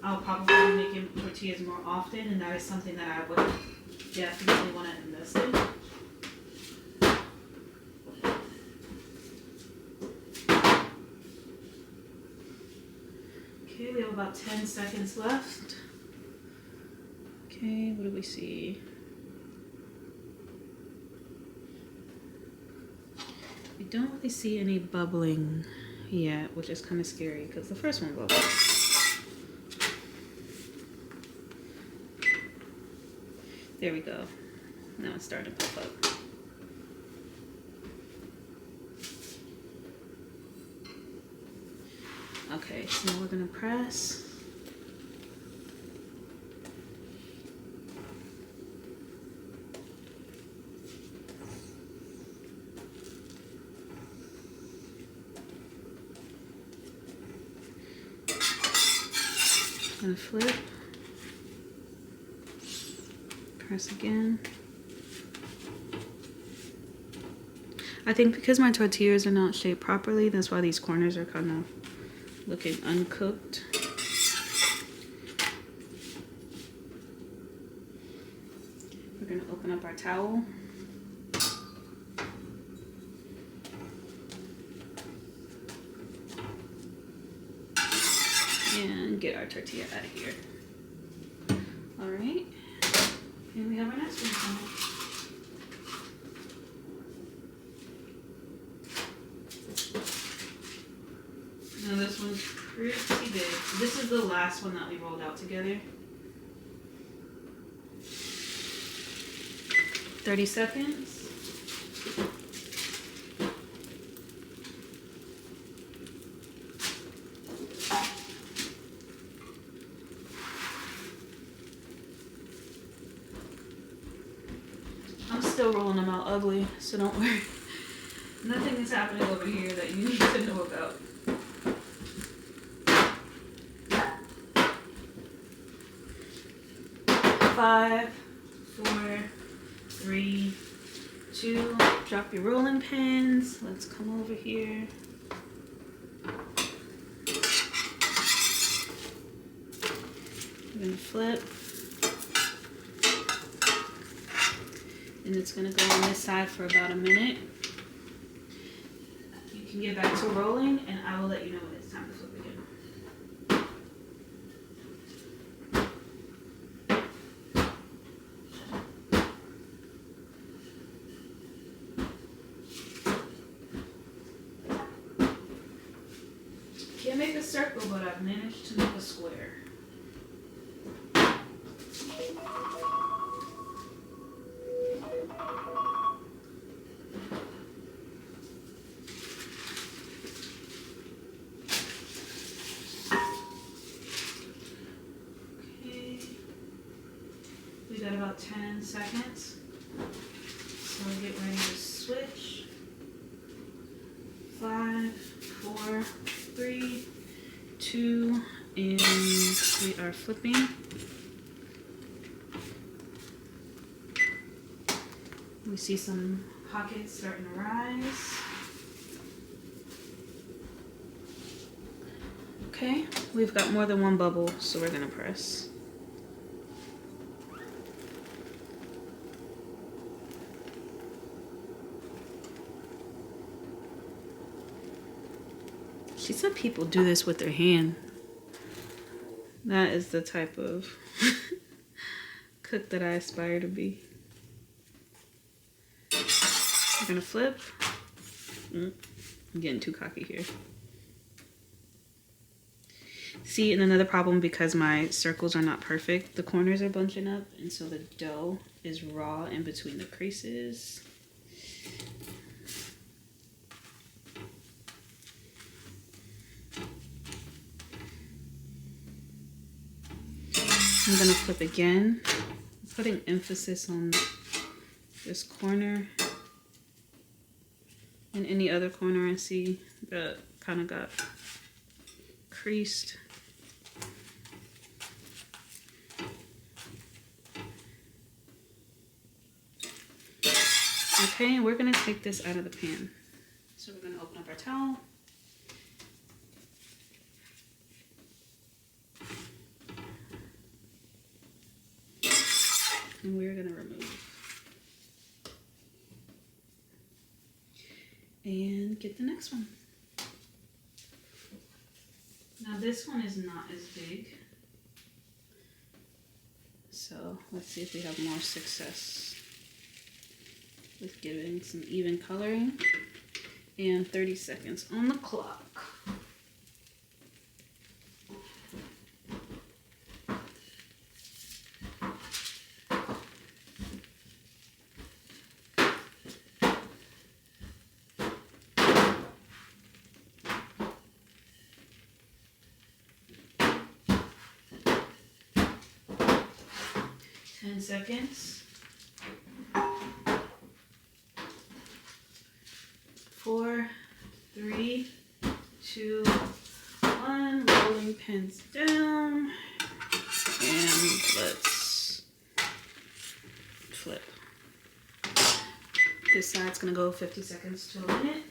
I'll probably be making tortillas more often, and that is something that I would definitely want to invest in. Okay, we have about 10 seconds left. Okay, what do we see? We don't really see any bubbling yet, which is kind of scary because the first one bubbled. There we go. Now it's starting to pop up. Okay, so now we're gonna press. Gonna flip, press again. I think because my tortillas are not shaped properly, that's why these corners are kind of looking uncooked. We're gonna open up our towel. And get our tortilla out of here. All right, and we have our next one. Now this one's pretty big. This is the last one that we rolled out together. 30 seconds. I'm still rolling them out ugly, so don't worry. Nothing is happening over here that you need to know about. Five, 4, 3, 2. Drop your rolling pins. Let's come over here. We're gonna flip. And it's gonna go on this side for about a minute. You can get back to rolling and I will let you know when it's time to flip again. Can't make a circle, but I've managed to make a square. Okay, we got about 10 seconds. So we get ready to switch. 5, 4, 3, 2, and we are flipping. We see some pockets starting to rise. Okay, we've got more than one bubble, so we're gonna press. She said people do this with their hand. That is the type of cook that I aspire to be. We're gonna flip. I'm getting too cocky here. See, and another problem, because my circles are not perfect, the corners are bunching up, and so the dough is raw in between the creases. I'm gonna flip again, putting emphasis on this corner and any other corner I see that kind of got creased. Okay, we're gonna take this out of the pan. So we're gonna open up our towel. And we're gonna remove. And get the next one. Now this one is not as big. So let's see if we have more success with giving some even coloring. And 30 seconds on the clock. Seconds. 4, 3, 2, 1. Rolling pins down. And let's flip. This side's gonna go 50 seconds to a minute.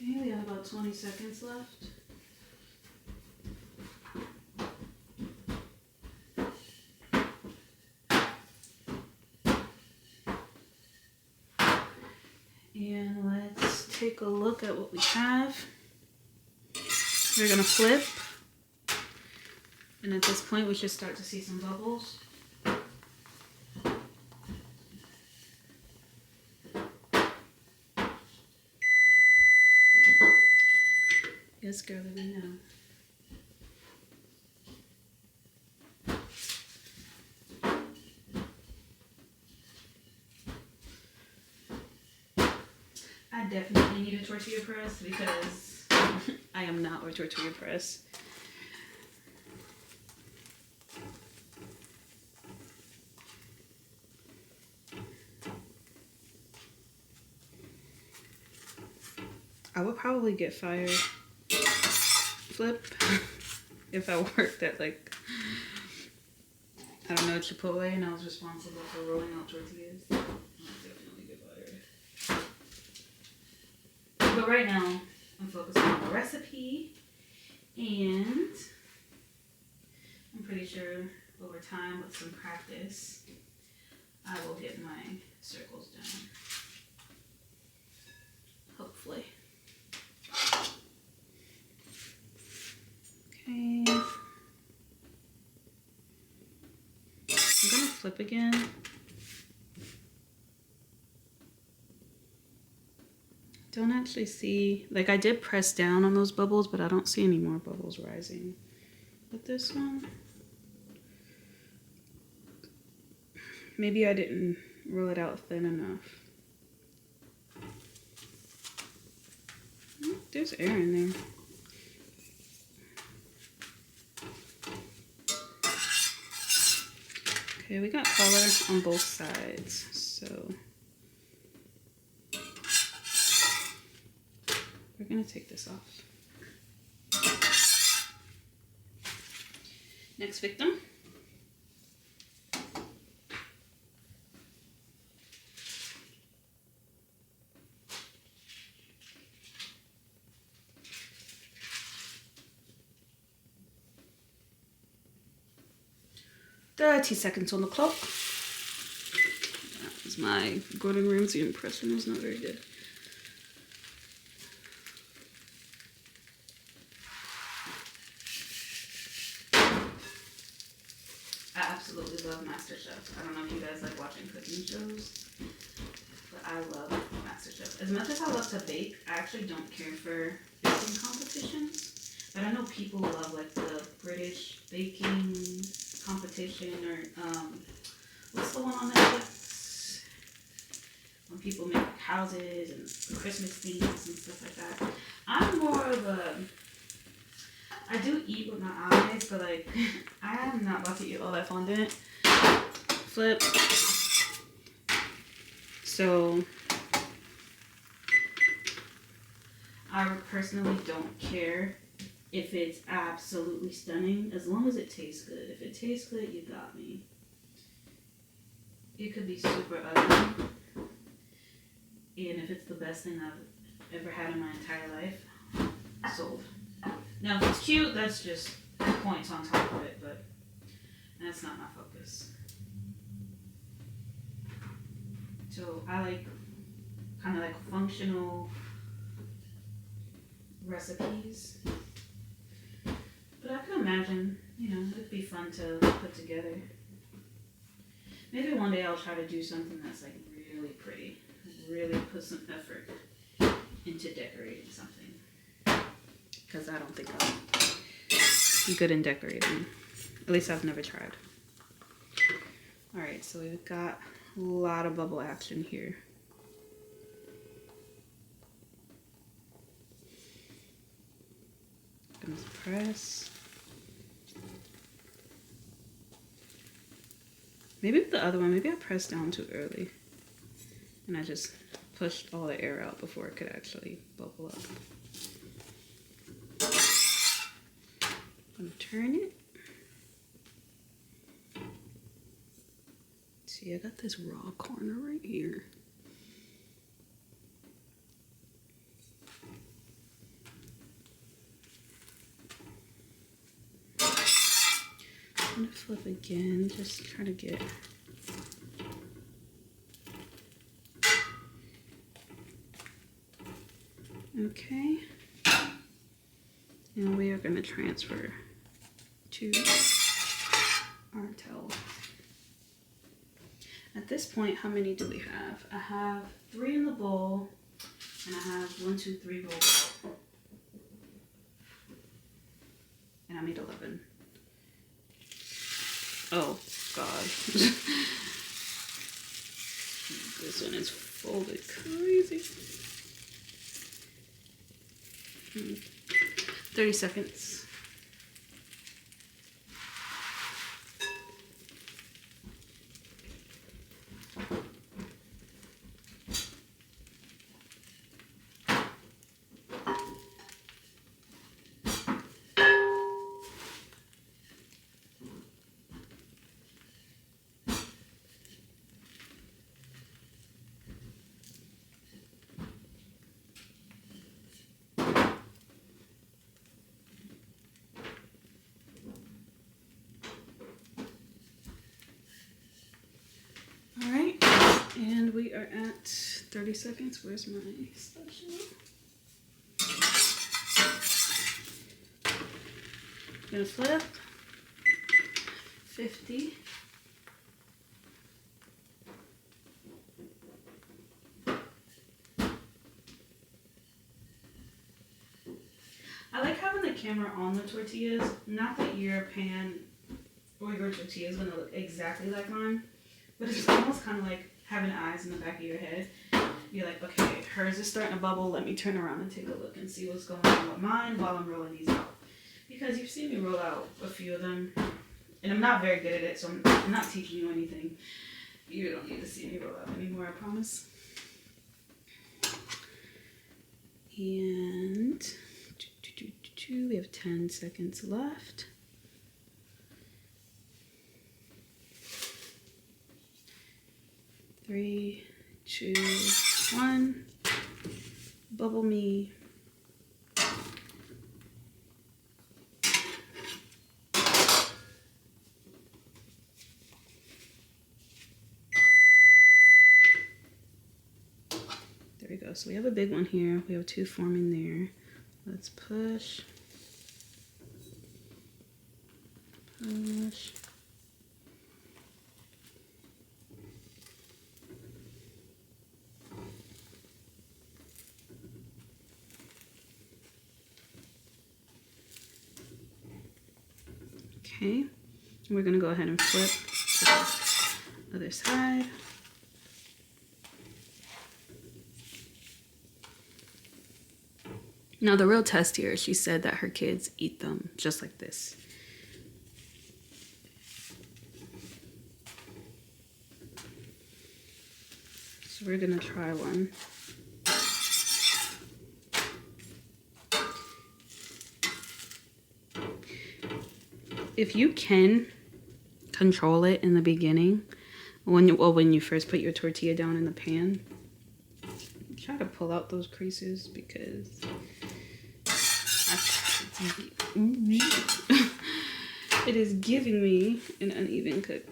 Okay, we have about 20 seconds left. And let's take a look at what we have. We're gonna flip. And at this point, we should start to see some bubbles. Yes, girl, we know. I definitely need a tortilla press because I am not a tortilla press. I would probably get fired. Flip if I worked at like, I don't know, Chipotle and I was responsible for rolling out tortillas. I'd definitely get fired. But right now, I'm focusing on the recipe, and I'm pretty sure over time with some practice, I will get my circles down. Hopefully. Okay. I'm gonna flip again. Don't actually see, like I did press down on those bubbles, but I don't see any more bubbles rising with this one. Maybe I didn't roll it out thin enough. There's air in there. Okay, we got color on both sides, so we're gonna take this off. Next victim. Thirty seconds on the clock. That was my Gordon Ramsay impression. Was not very good. I absolutely love MasterChef. I don't know if you guys like watching cooking shows, but I love MasterChef. As much as I love to bake, I actually don't care for baking competitions. But I know people love like the British baking competition, or what's the one on Netflix? When people make houses and Christmas themes and stuff like that. I'm more of a, I do eat with my eyes, but like I am not about to eat all that fondant. Flip. So I personally don't care if it's absolutely stunning, as long as it tastes good. If it tastes good, you got me. It could be super ugly, and if it's the best thing I've ever had in my entire life, sold. Now, if it's cute, that's just points on top of it, but that's not my focus. So I like kind of like functional recipes. But I can imagine, you know, it'd be fun to put together. Maybe one day I'll try to do something that's like really pretty. Really put some effort into decorating something. Because I don't think I'm good in decorating. At least I've never tried. Alright, so we've got A lot of bubble action here. Gonna press. Maybe with the other one, maybe I pressed down too early. And I just pushed all the air out before it could actually bubble up. I'm gonna turn it. See, I got this raw corner right here. I'm gonna flip again, just try to get. Okay. And we are gonna transfer to our towel. At this point, how many do we have? I have 3 in the bowl, and I have 1, 2, 3 rolls out. And I made 11. Oh, God. This one is folded crazy. 30 seconds. All right, and we are at 30 seconds. Where's my spatula? Gonna flip. 50. I like having the camera on the tortillas. Not that your pan or your tortilla is gonna look exactly like mine, but it's almost kind of like having eyes in the back of your head. You're like, okay, hers is starting to bubble. Let me turn around and take a look and see what's going on with mine while I'm rolling these out. Because you've seen me roll out a few of them, and I'm not very good at it, so I'm not teaching you anything. You don't need to see me roll out anymore, I promise. And we have 10 seconds left. 3, 2, 1. Bubble me. There we go. So we have a big one here. We have 2 forming there. Let's push. Push. Okay, we're gonna go ahead and flip to the other side. Now the real test here, she said that her kids eat them just like this. So we're gonna try one. If you can control it in the beginning, when you first put your tortilla down in the pan, try to pull out those creases because it is giving me an uneven cook.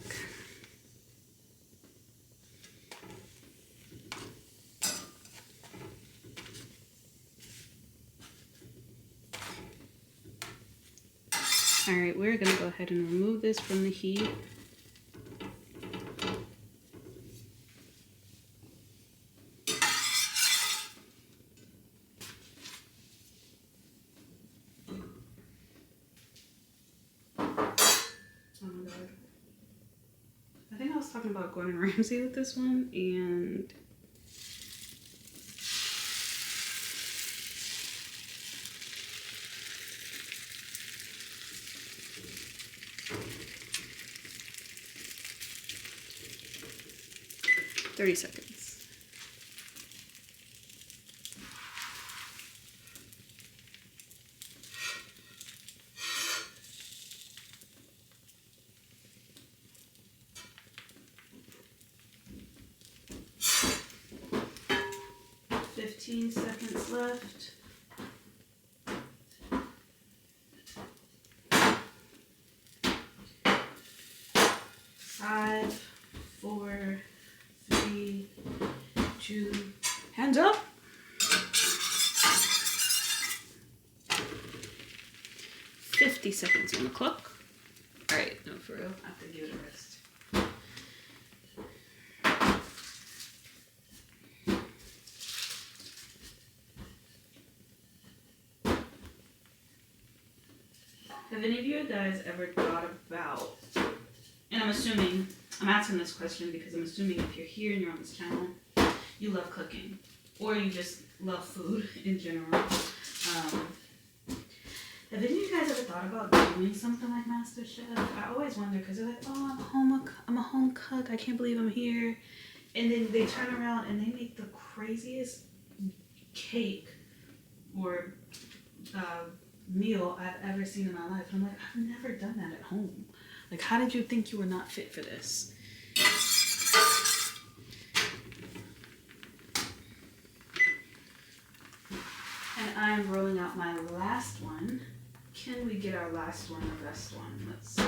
All right, we're gonna go ahead and remove this from the heat. talking about Gordon Ramsay with this one, and $30. 15 seconds left. 5, 4, 3, 2, hands up. 50 seconds on the clock. All right, no, for real, I have to give it a rest. Have any of you guys ever thought about, and I'm asking this question because I'm assuming if you're here and you're on this channel, you love cooking, or you just love food in general. Have any of you guys ever thought about doing something like MasterChef? I always wonder because they're like, oh, I'm a home cook. I can't believe I'm here. And then they turn around and they make the craziest cake or meal I've ever seen in my life. And I'm like, I've never done that at home. Like, how did you think you were not fit for this? And I'm rolling out my last one. Can we get our last one, the best one? Let's see.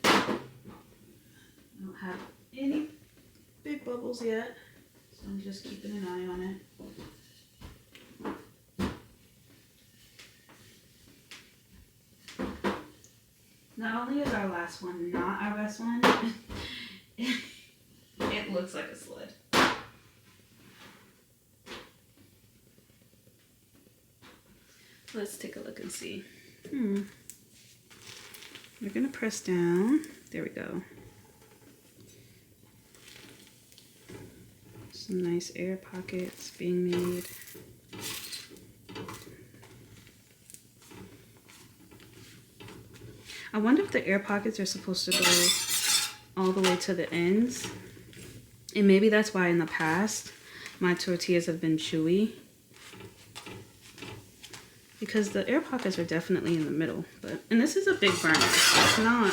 I don't have any big bubbles yet, so I'm just keeping an eye on it. Not only is our last one not our best one, it looks like a sled. Let's take a look and see. We're gonna press down. There we go. Some nice air pockets being made. I wonder if the air pockets are supposed to go all the way to the ends. And maybe that's why in the past my tortillas have been chewy. Because the air pockets are definitely in the middle. And this is a big burner. It's not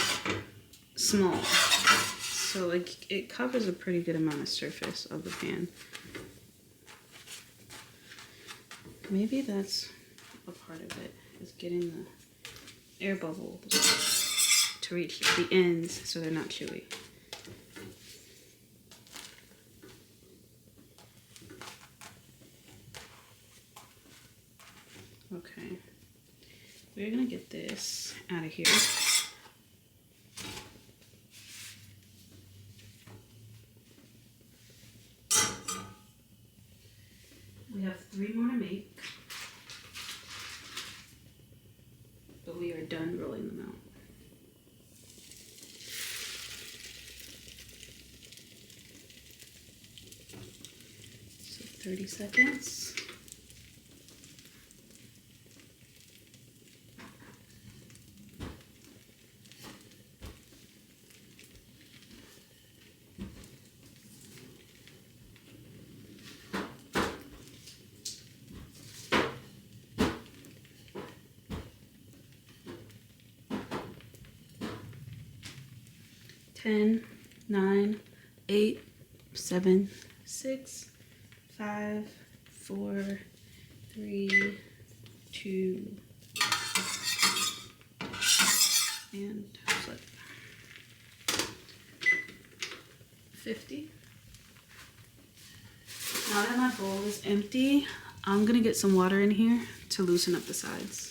small. So it covers a pretty good amount of surface of the pan. Maybe that's a part of it, is getting the air bubbles to reach the ends so they're not chewy. Okay, we're gonna get this out of here. We have 3 more to make. But we are done rolling them out. So 30 seconds. Ten, 9, 8, 7, 6, 5, 4, 3, 2, and flip. 50. Now that my bowl is empty, I'm gonna get some water in here to loosen up the sides.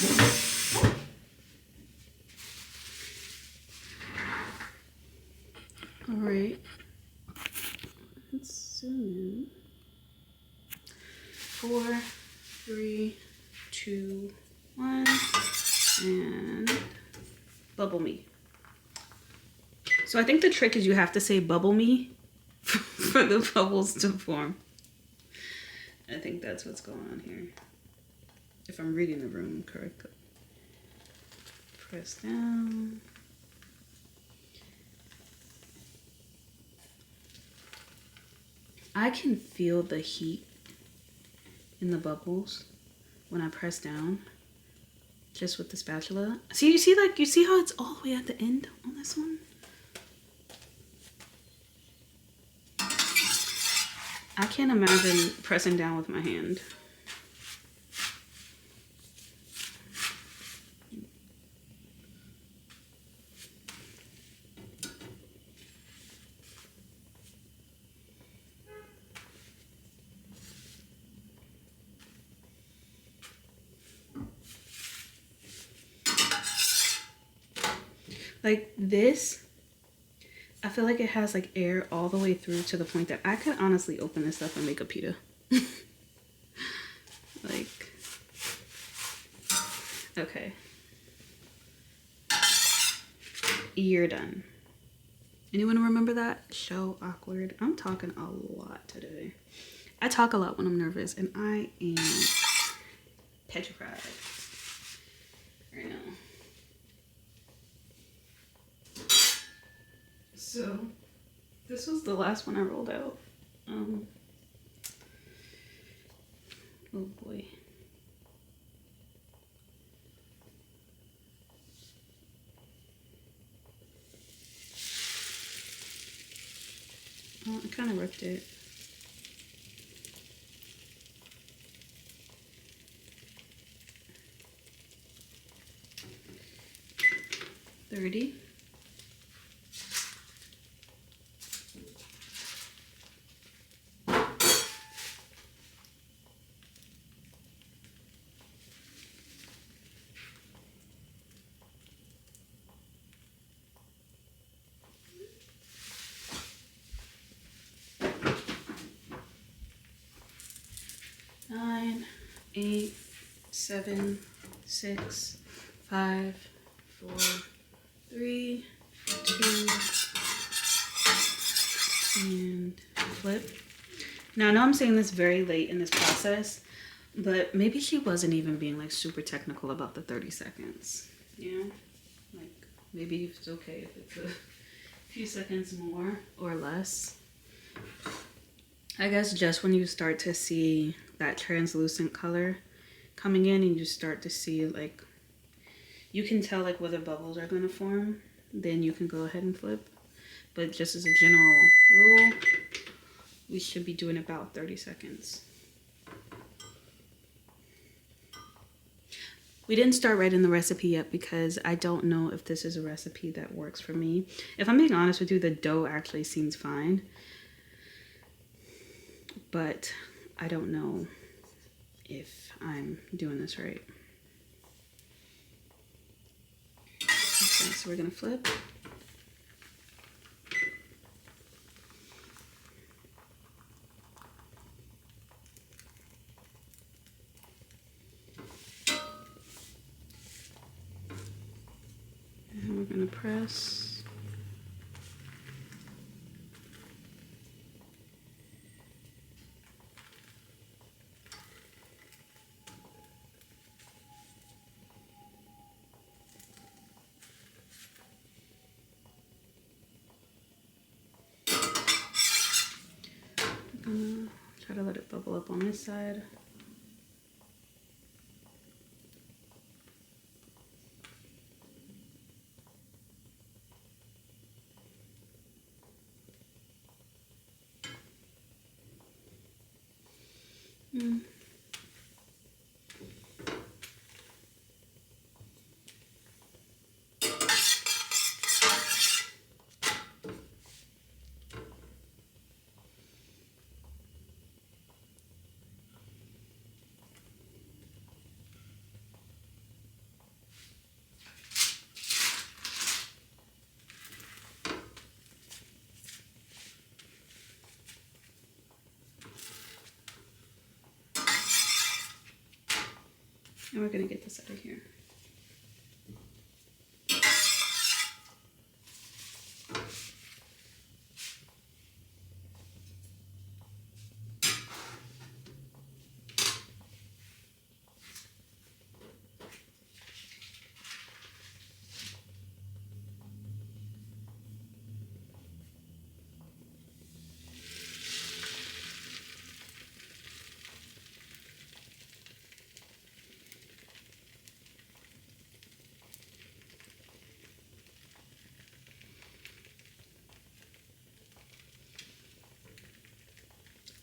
All right. Let's zoom in. 4, 3, 2, 1, and bubble me. So I think the trick is you have to say bubble me for the bubbles to form. I think that's what's going on here. If I'm reading the room correctly. Press down. I can feel the heat in the bubbles when I press down just with the spatula. See, you see how it's all the way at the end on this one? I can't imagine pressing down with my hand. Like this, I feel like it has like air all the way through to the point that I could honestly open this up and make a pita. Like, okay. You're done. Anyone remember that show Awkward? I'm talking a lot today. I talk a lot when I'm nervous, and I am petrified right now. So, this was the last one I rolled out. Oh boy. Oh, I kind of ripped it. $30. Nine, 8, 7, 6, 5, 4, 3, 2, and flip. Now I know I'm saying this very late in this process, but maybe she wasn't even being like super technical about the 30 seconds. You know, like maybe it's okay if it's a few seconds more or less. I guess just when you start to see that translucent color coming in and you start to see like, you can tell like where the bubbles are going to form, then you can go ahead and flip. But just as a general rule, we should be doing about 30 seconds. We didn't start writing the recipe yet because I don't know if this is a recipe that works for me. If I'm being honest with you, the dough actually seems fine. But I don't know if I'm doing this right. Okay, so we're gonna flip. And we're gonna press. Try to let it bubble up on this side. And we're gonna get this out of here.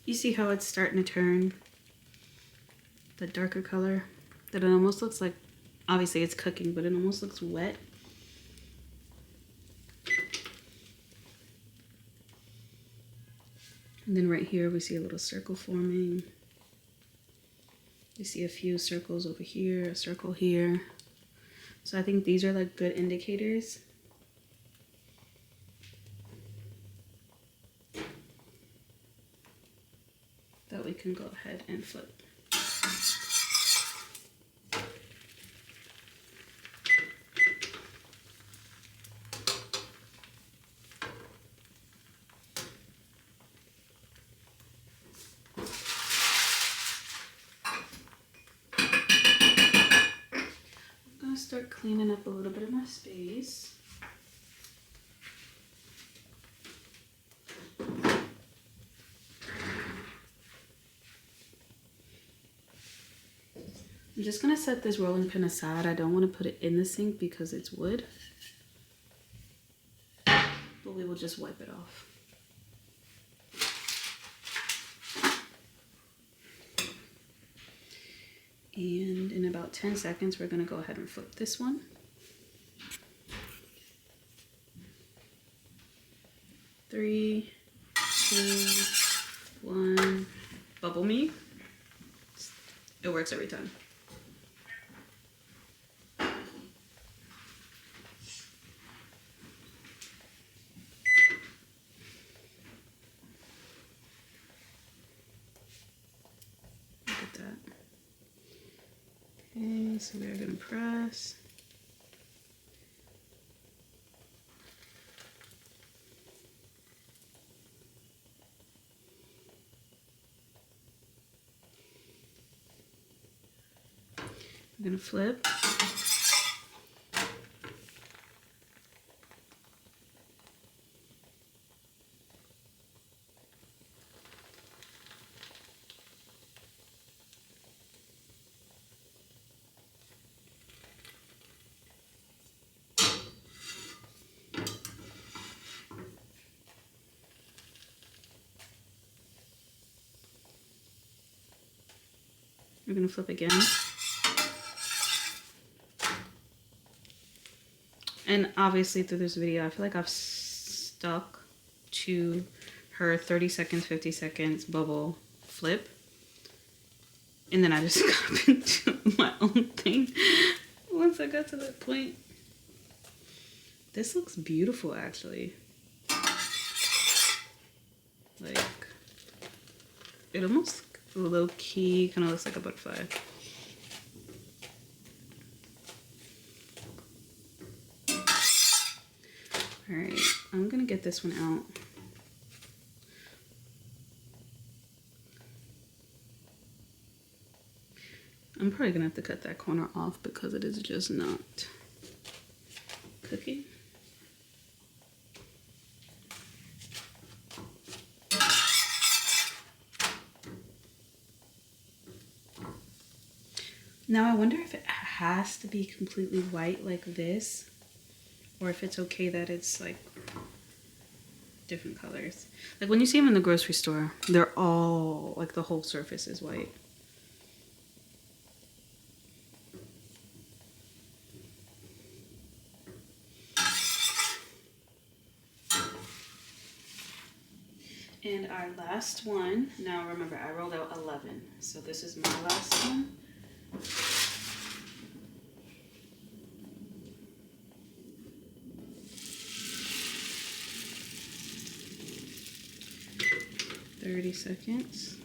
You see how it's starting to turn the darker color? That it almost looks like, obviously it's cooking, but it almost looks wet. And then right here we see a little circle forming. You see a few circles over here, a circle here. So I think these are like good indicators. That we can go ahead and flip. I'm gonna start cleaning up a little bit of my space. I'm just gonna set this rolling pin aside. I don't want to put it in the sink because it's wood, but we will just wipe it off. And in about 10 seconds, we're gonna go ahead and flip this one. Three, two, one. Bubble me. It works every time. Look at that. Okay, so we're gonna press. I'm gonna flip. We're gonna flip again. And obviously through this video, I feel like I've stuck to her 30 seconds, 50 seconds bubble flip. And then I just got into my own thing once I got to that point. This looks beautiful, actually. Like, it almost low-key kind of looks like a butterfly. All right, I'm gonna get this one out. I'm probably gonna have to cut that corner off because it is just not cooking. Now I wonder if it has to be completely white like this, or if it's okay that it's like different colors. Like when you see them in the grocery store, they're all like the whole surface is white. And our last one, now remember I rolled out 11, so this is my last one. "30 seconds.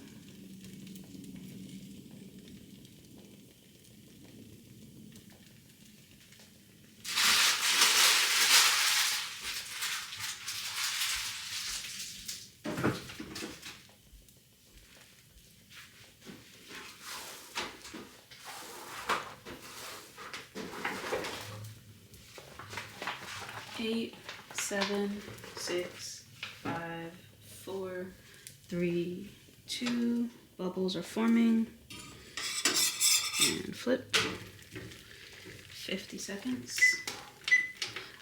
8, 7, 6, 5, 4, 3, 2. Bubbles are forming. And flip. 50 seconds.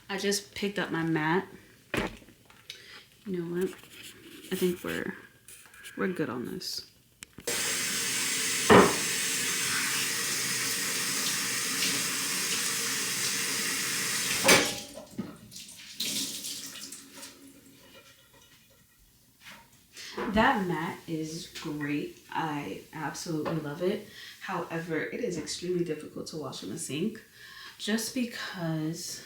I just picked up my mat. You know what? I think we're good on this. That mat is great. I absolutely love it. However, it is extremely difficult to wash in the sink just because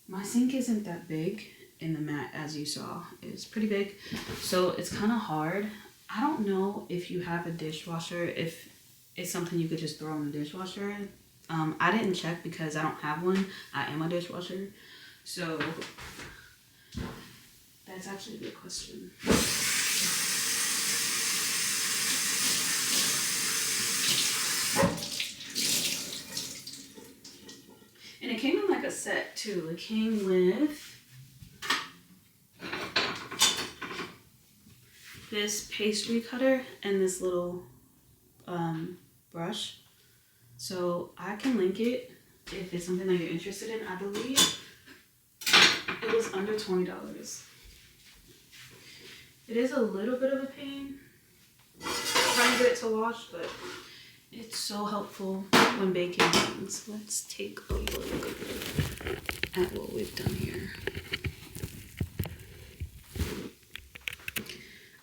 my sink isn't that big and the mat, as you saw, is pretty big. So it's kind of hard. I don't know if you have a dishwasher, if it's something you could just throw in the dishwasher. I didn't check because I don't have one. I am a dishwasher. So that's actually a good question. And it came in like a set too. It came with this pastry cutter and this little brush. So I can link it if it's something that you're interested in. I believe it was under $20. It is a little bit of a pain trying to get it to wash, but it's so helpful when baking things. Let's take a look at what we've done here.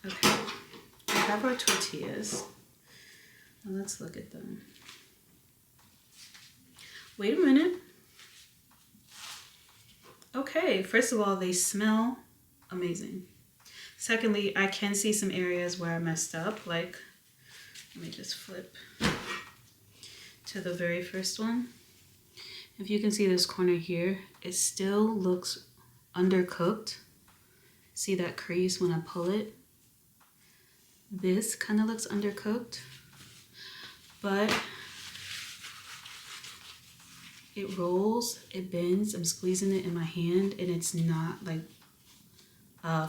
Okay, I have our tortillas. Now let's look at them. Wait a minute. Okay, first of all, they smell amazing. Secondly, I can see some areas where I messed up, like, let me just flip to the very first one. If you can see this corner here, it still looks undercooked. See that crease when I pull it? This kind of looks undercooked, but it rolls, it bends. I'm squeezing it in my hand and it's not like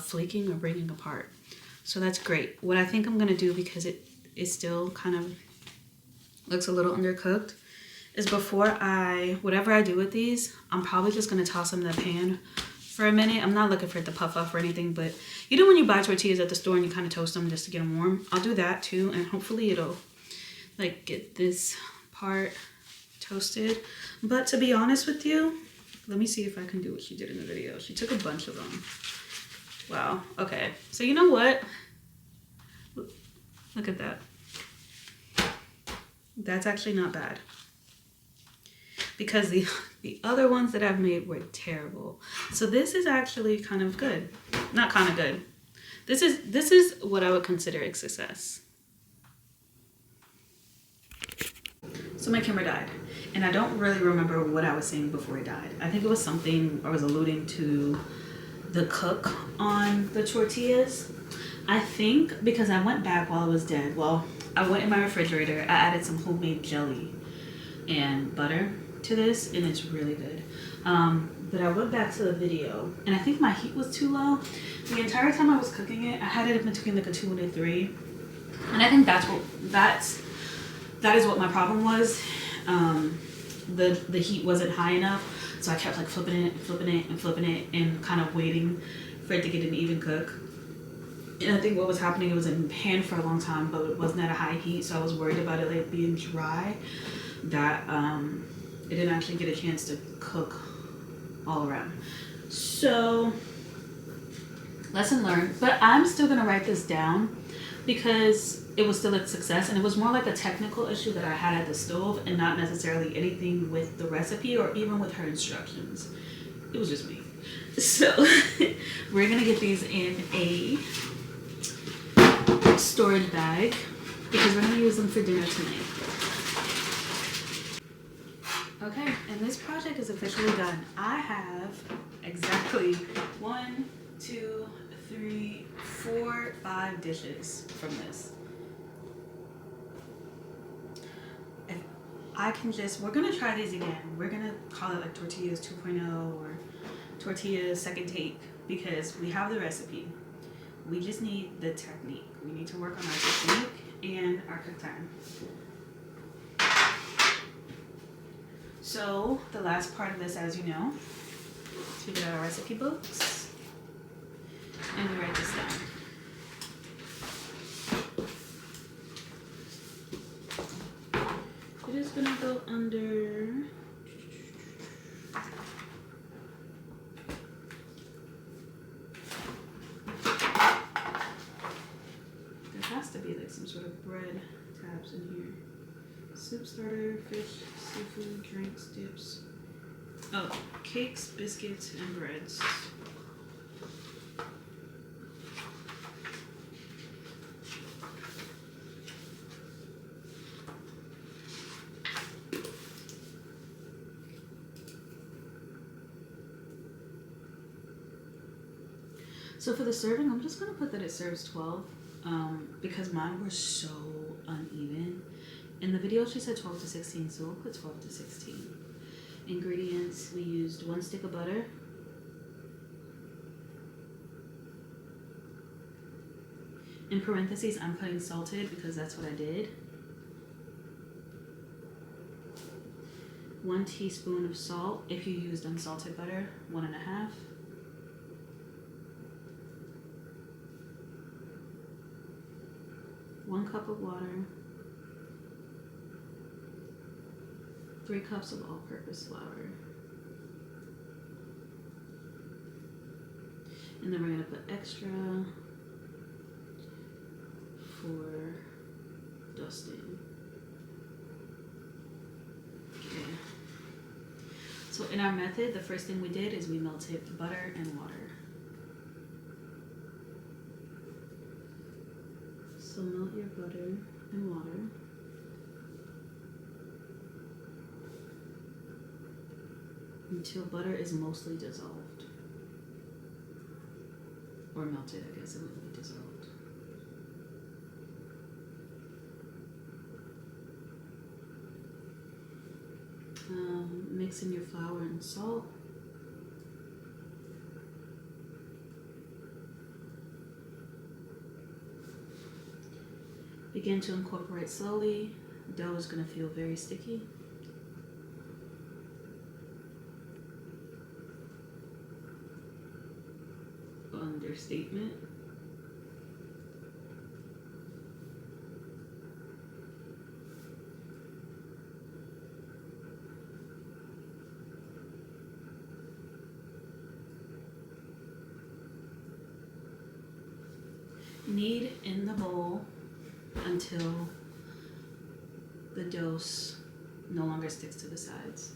flaking or breaking apart. So that's great. What I think I'm gonna do, because it is still kind of looks a little undercooked, is whatever I do with these, I'm probably just gonna toss them in the pan for a minute. I'm not looking for it to puff up or anything, but you know when you buy tortillas at the store and you kind of toast them just to get them warm? I'll do that too, and hopefully it'll like get this part toasted. But to be honest with you, let me see if I can do what she did in the video. She took a bunch of them. Wow, okay. So you know what? Look at that. That's actually not bad. Because the other ones that I've made were terrible. So this is actually kind of good. Not kind of good. This is what I would consider a success. So my camera died. And I don't really remember what I was saying before it died. I think it was something I was alluding to the cook on the tortillas. I think because I went back while it was dead. Well, I went in my refrigerator. I added some homemade jelly and butter to this, and it's really good. But I went back to the video, and I think my heat was too low. The entire time I was cooking it, I had it in between like a 2 and a 3, and I think that is what my problem was. The heat wasn't high enough, so I kept like flipping it, and kind of waiting for it to get an even cook. And I think what was happening, it was in pan for a long time, but it wasn't at a high heat, so I was worried about it like being dry, that it didn't actually get a chance to cook all around. So lesson learned. But I'm still gonna write this down because it was still a success, and it was more like a technical issue that I had at the stove and not necessarily anything with the recipe or even with her instructions. It was just me. So we're gonna get these in a storage bag because we're gonna use them for dinner tonight. Okay, and this project is officially done. I have exactly 1, 2, 3, 4, 5 dishes from this. I can just, we're gonna try these again. We're gonna call it like Tortillas 2.0 or Tortillas second take because we have the recipe. We just need the technique. We need to work on our technique and our cook time. So the last part of this, as you know, is we get our recipe books and we write this down. It is gonna go under to be like some sort of bread tabs in here. Soup starter, fish, seafood, drinks, dips. Oh, cakes, biscuits, and breads. So for the serving, I'm just gonna put that it serves 12. Because mine were so uneven. In the video, she said 12 to 16, so we'll put 12 to 16. Ingredients, we used 1 stick of butter, in parentheses, I'm putting salted because that's what I did. 1 teaspoon of salt. If you used unsalted butter, 1.5. 1 cup of water, 3 cups of all-purpose flour, and then we're going to put extra for dusting. Okay. So in our method, the first thing we did is we melted butter and water. So melt your butter and water. Until butter is mostly dissolved. Or melted, I guess it would be dissolved. Mix in your flour and salt. Begin to incorporate slowly. The dough is going to feel very sticky. Understatement. Knead in the bowl until the dough no longer sticks to the sides.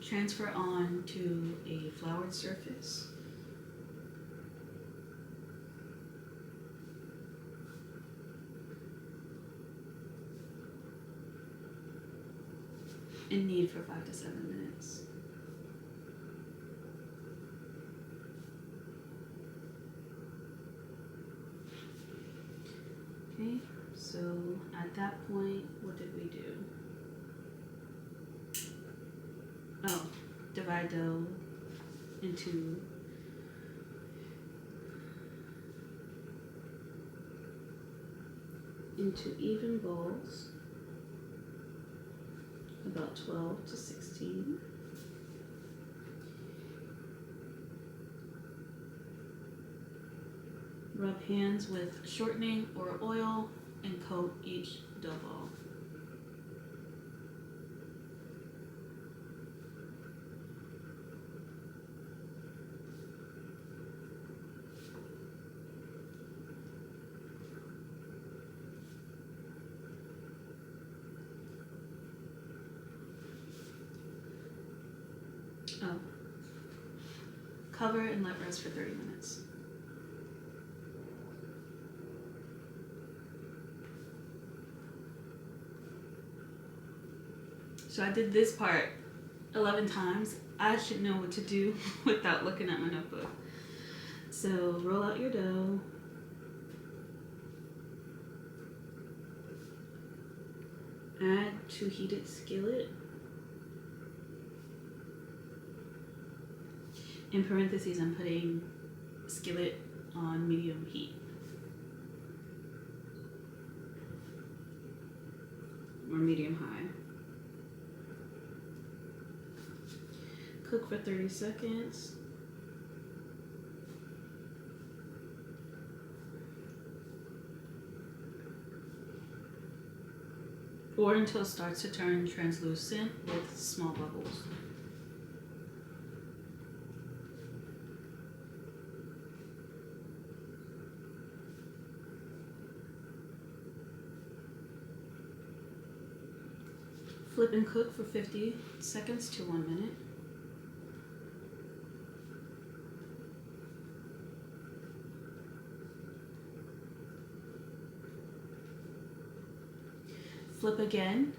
Transfer on to a floured surface. And knead for 5 to 7 minutes. Okay, so at that point, what did we do? Oh, divide dough into even balls, about 12 to 16. Rub hands with shortening or oil and coat each dough ball. Oh. Cover and let rest for 30 minutes. So I did this part 11 times. I should know what to do without looking at my notebook. So roll out your dough. Add to heated skillet. In parentheses, I'm putting skillet on medium heat. Or medium high. Cook for 30 seconds. Or until it starts to turn translucent with small bubbles. Flip and cook for 50 seconds to 1 minute. Flip again.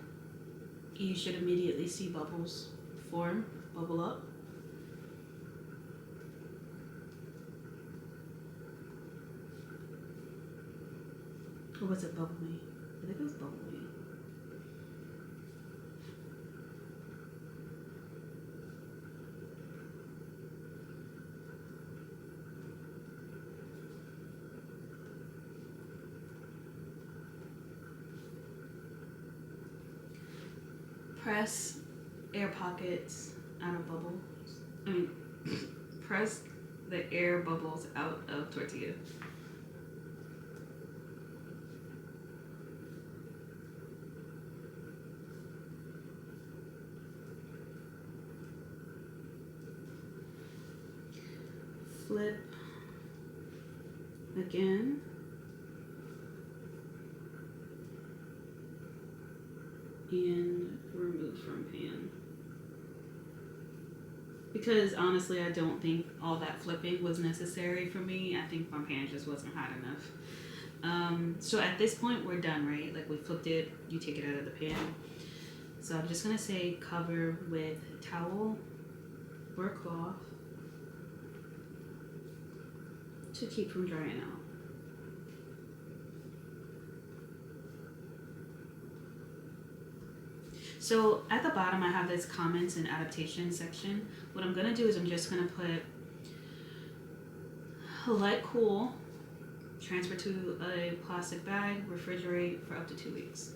You should immediately see bubbles form, bubble up. Or was it bubble me? I think it was bubble me. Press air pockets out of bubbles. Press the air bubbles out of tortilla. Flip again. And remove from pan. Because honestly, I don't think all that flipping was necessary for me. I think my pan just wasn't hot enough. So at this point, we're done, right? Like we flipped it, you take it out of the pan. So I'm just gonna say cover with towel or cloth to keep from drying out. So at the bottom, I have this comments and adaptation section. What I'm gonna do is I'm just gonna put let cool, transfer to a plastic bag, refrigerate for up to 2 weeks.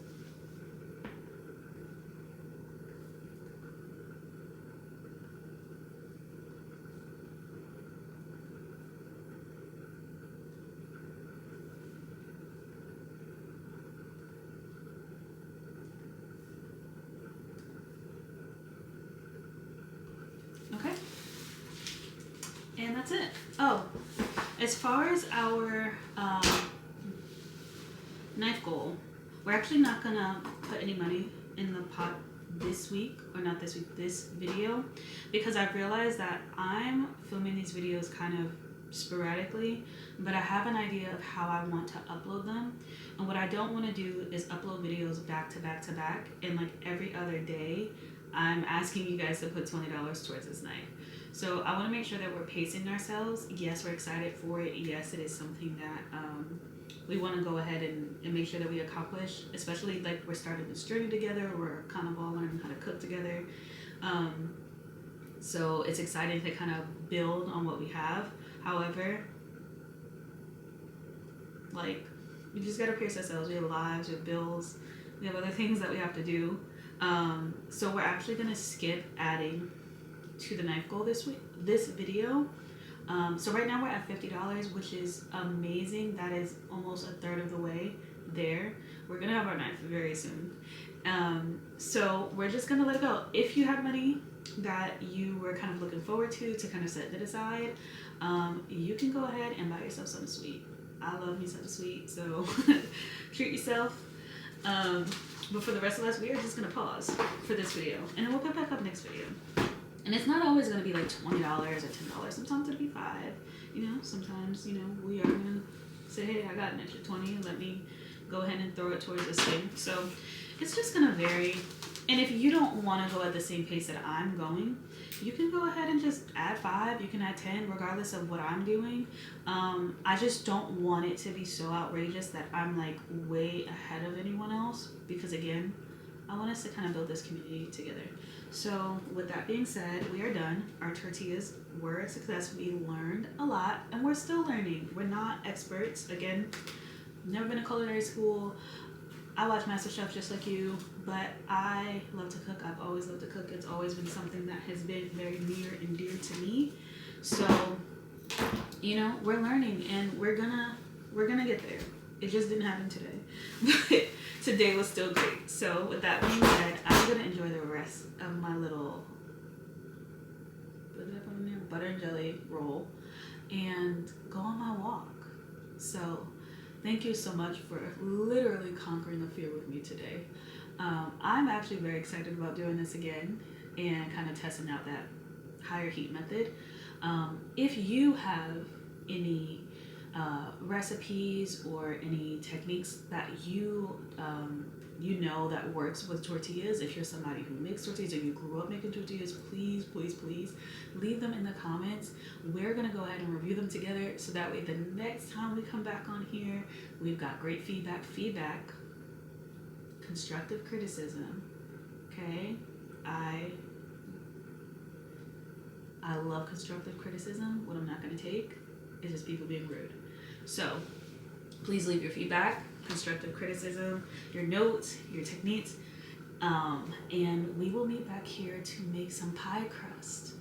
Okay, and that's it. Oh, as far as our knife goal, we're actually not gonna put any money in the pot this week, or not this week, this video, because I've realized that I'm filming these videos kind of sporadically, but I have an idea of how I want to upload them. And what I don't want to do is upload videos back to back to back, and like every other day I'm asking you guys to put $20 towards this knife. So I want to make sure that we're pacing ourselves. Yes, we're excited for it. Yes, it is something that we want to go ahead and make sure that we accomplish, especially like we're starting this journey together. We're kind of all learning how to cook together. So it's exciting to kind of build on what we have. However, like, we just got to pace ourselves. We have lives, we have bills, we have other things that we have to do. So we're actually going to skip adding to the knife goal this video. So right now we're at $50, which is amazing. That is almost a third of the way there. We're going to have our knife very soon. So we're just going to let it go. If you have money that you were kind of looking forward to kind of set it aside, you can go ahead and buy yourself something sweet. I love me something sweet, so treat yourself. But for the rest of us, we are just going to pause for this video, and then we'll pick back up next video. And it's not always going to be like $20 or $10. Sometimes it'll be $5. You know, sometimes, you know, we are going to say, hey, I got an extra 20. Let me go ahead and throw it towards this thing. So it's just going to vary And if you don't want to go at the same pace that I'm going, you can go ahead and just add 5. You can add 10, regardless of what I'm doing. I just don't want it to be so outrageous that I'm like way ahead of anyone else, because again, I want us to kind of build this community together. So with that being said, we are done. Our tortillas were a success. We learned a lot, and we're still learning. We're not experts. Again, never been to culinary school. I watch MasterChef just like you, but I love to cook. I've always loved to cook. It's always been something that has been very near and dear to me. So, you know, we're learning, and we're gonna get there. It just didn't happen today, but today was still great. So with that being said, I'm gonna enjoy the rest of my little, what did I put in there? Butter and jelly roll, and go on my walk. So thank you so much for literally conquering the fear with me today. I'm actually very excited about doing this again and kind of testing out that higher heat method. If you have any recipes or any techniques that you know that works with tortillas, if you're somebody who makes tortillas or you grew up making tortillas, please leave them in the comments. We're gonna go ahead and review them together, so that way the next time we come back on here, we've got great feedback, constructive criticism. Okay, I love constructive criticism. What I'm not gonna take is just people being rude. So please leave your feedback, constructive criticism, your notes, your techniques, and we will meet back here to make some pie crust.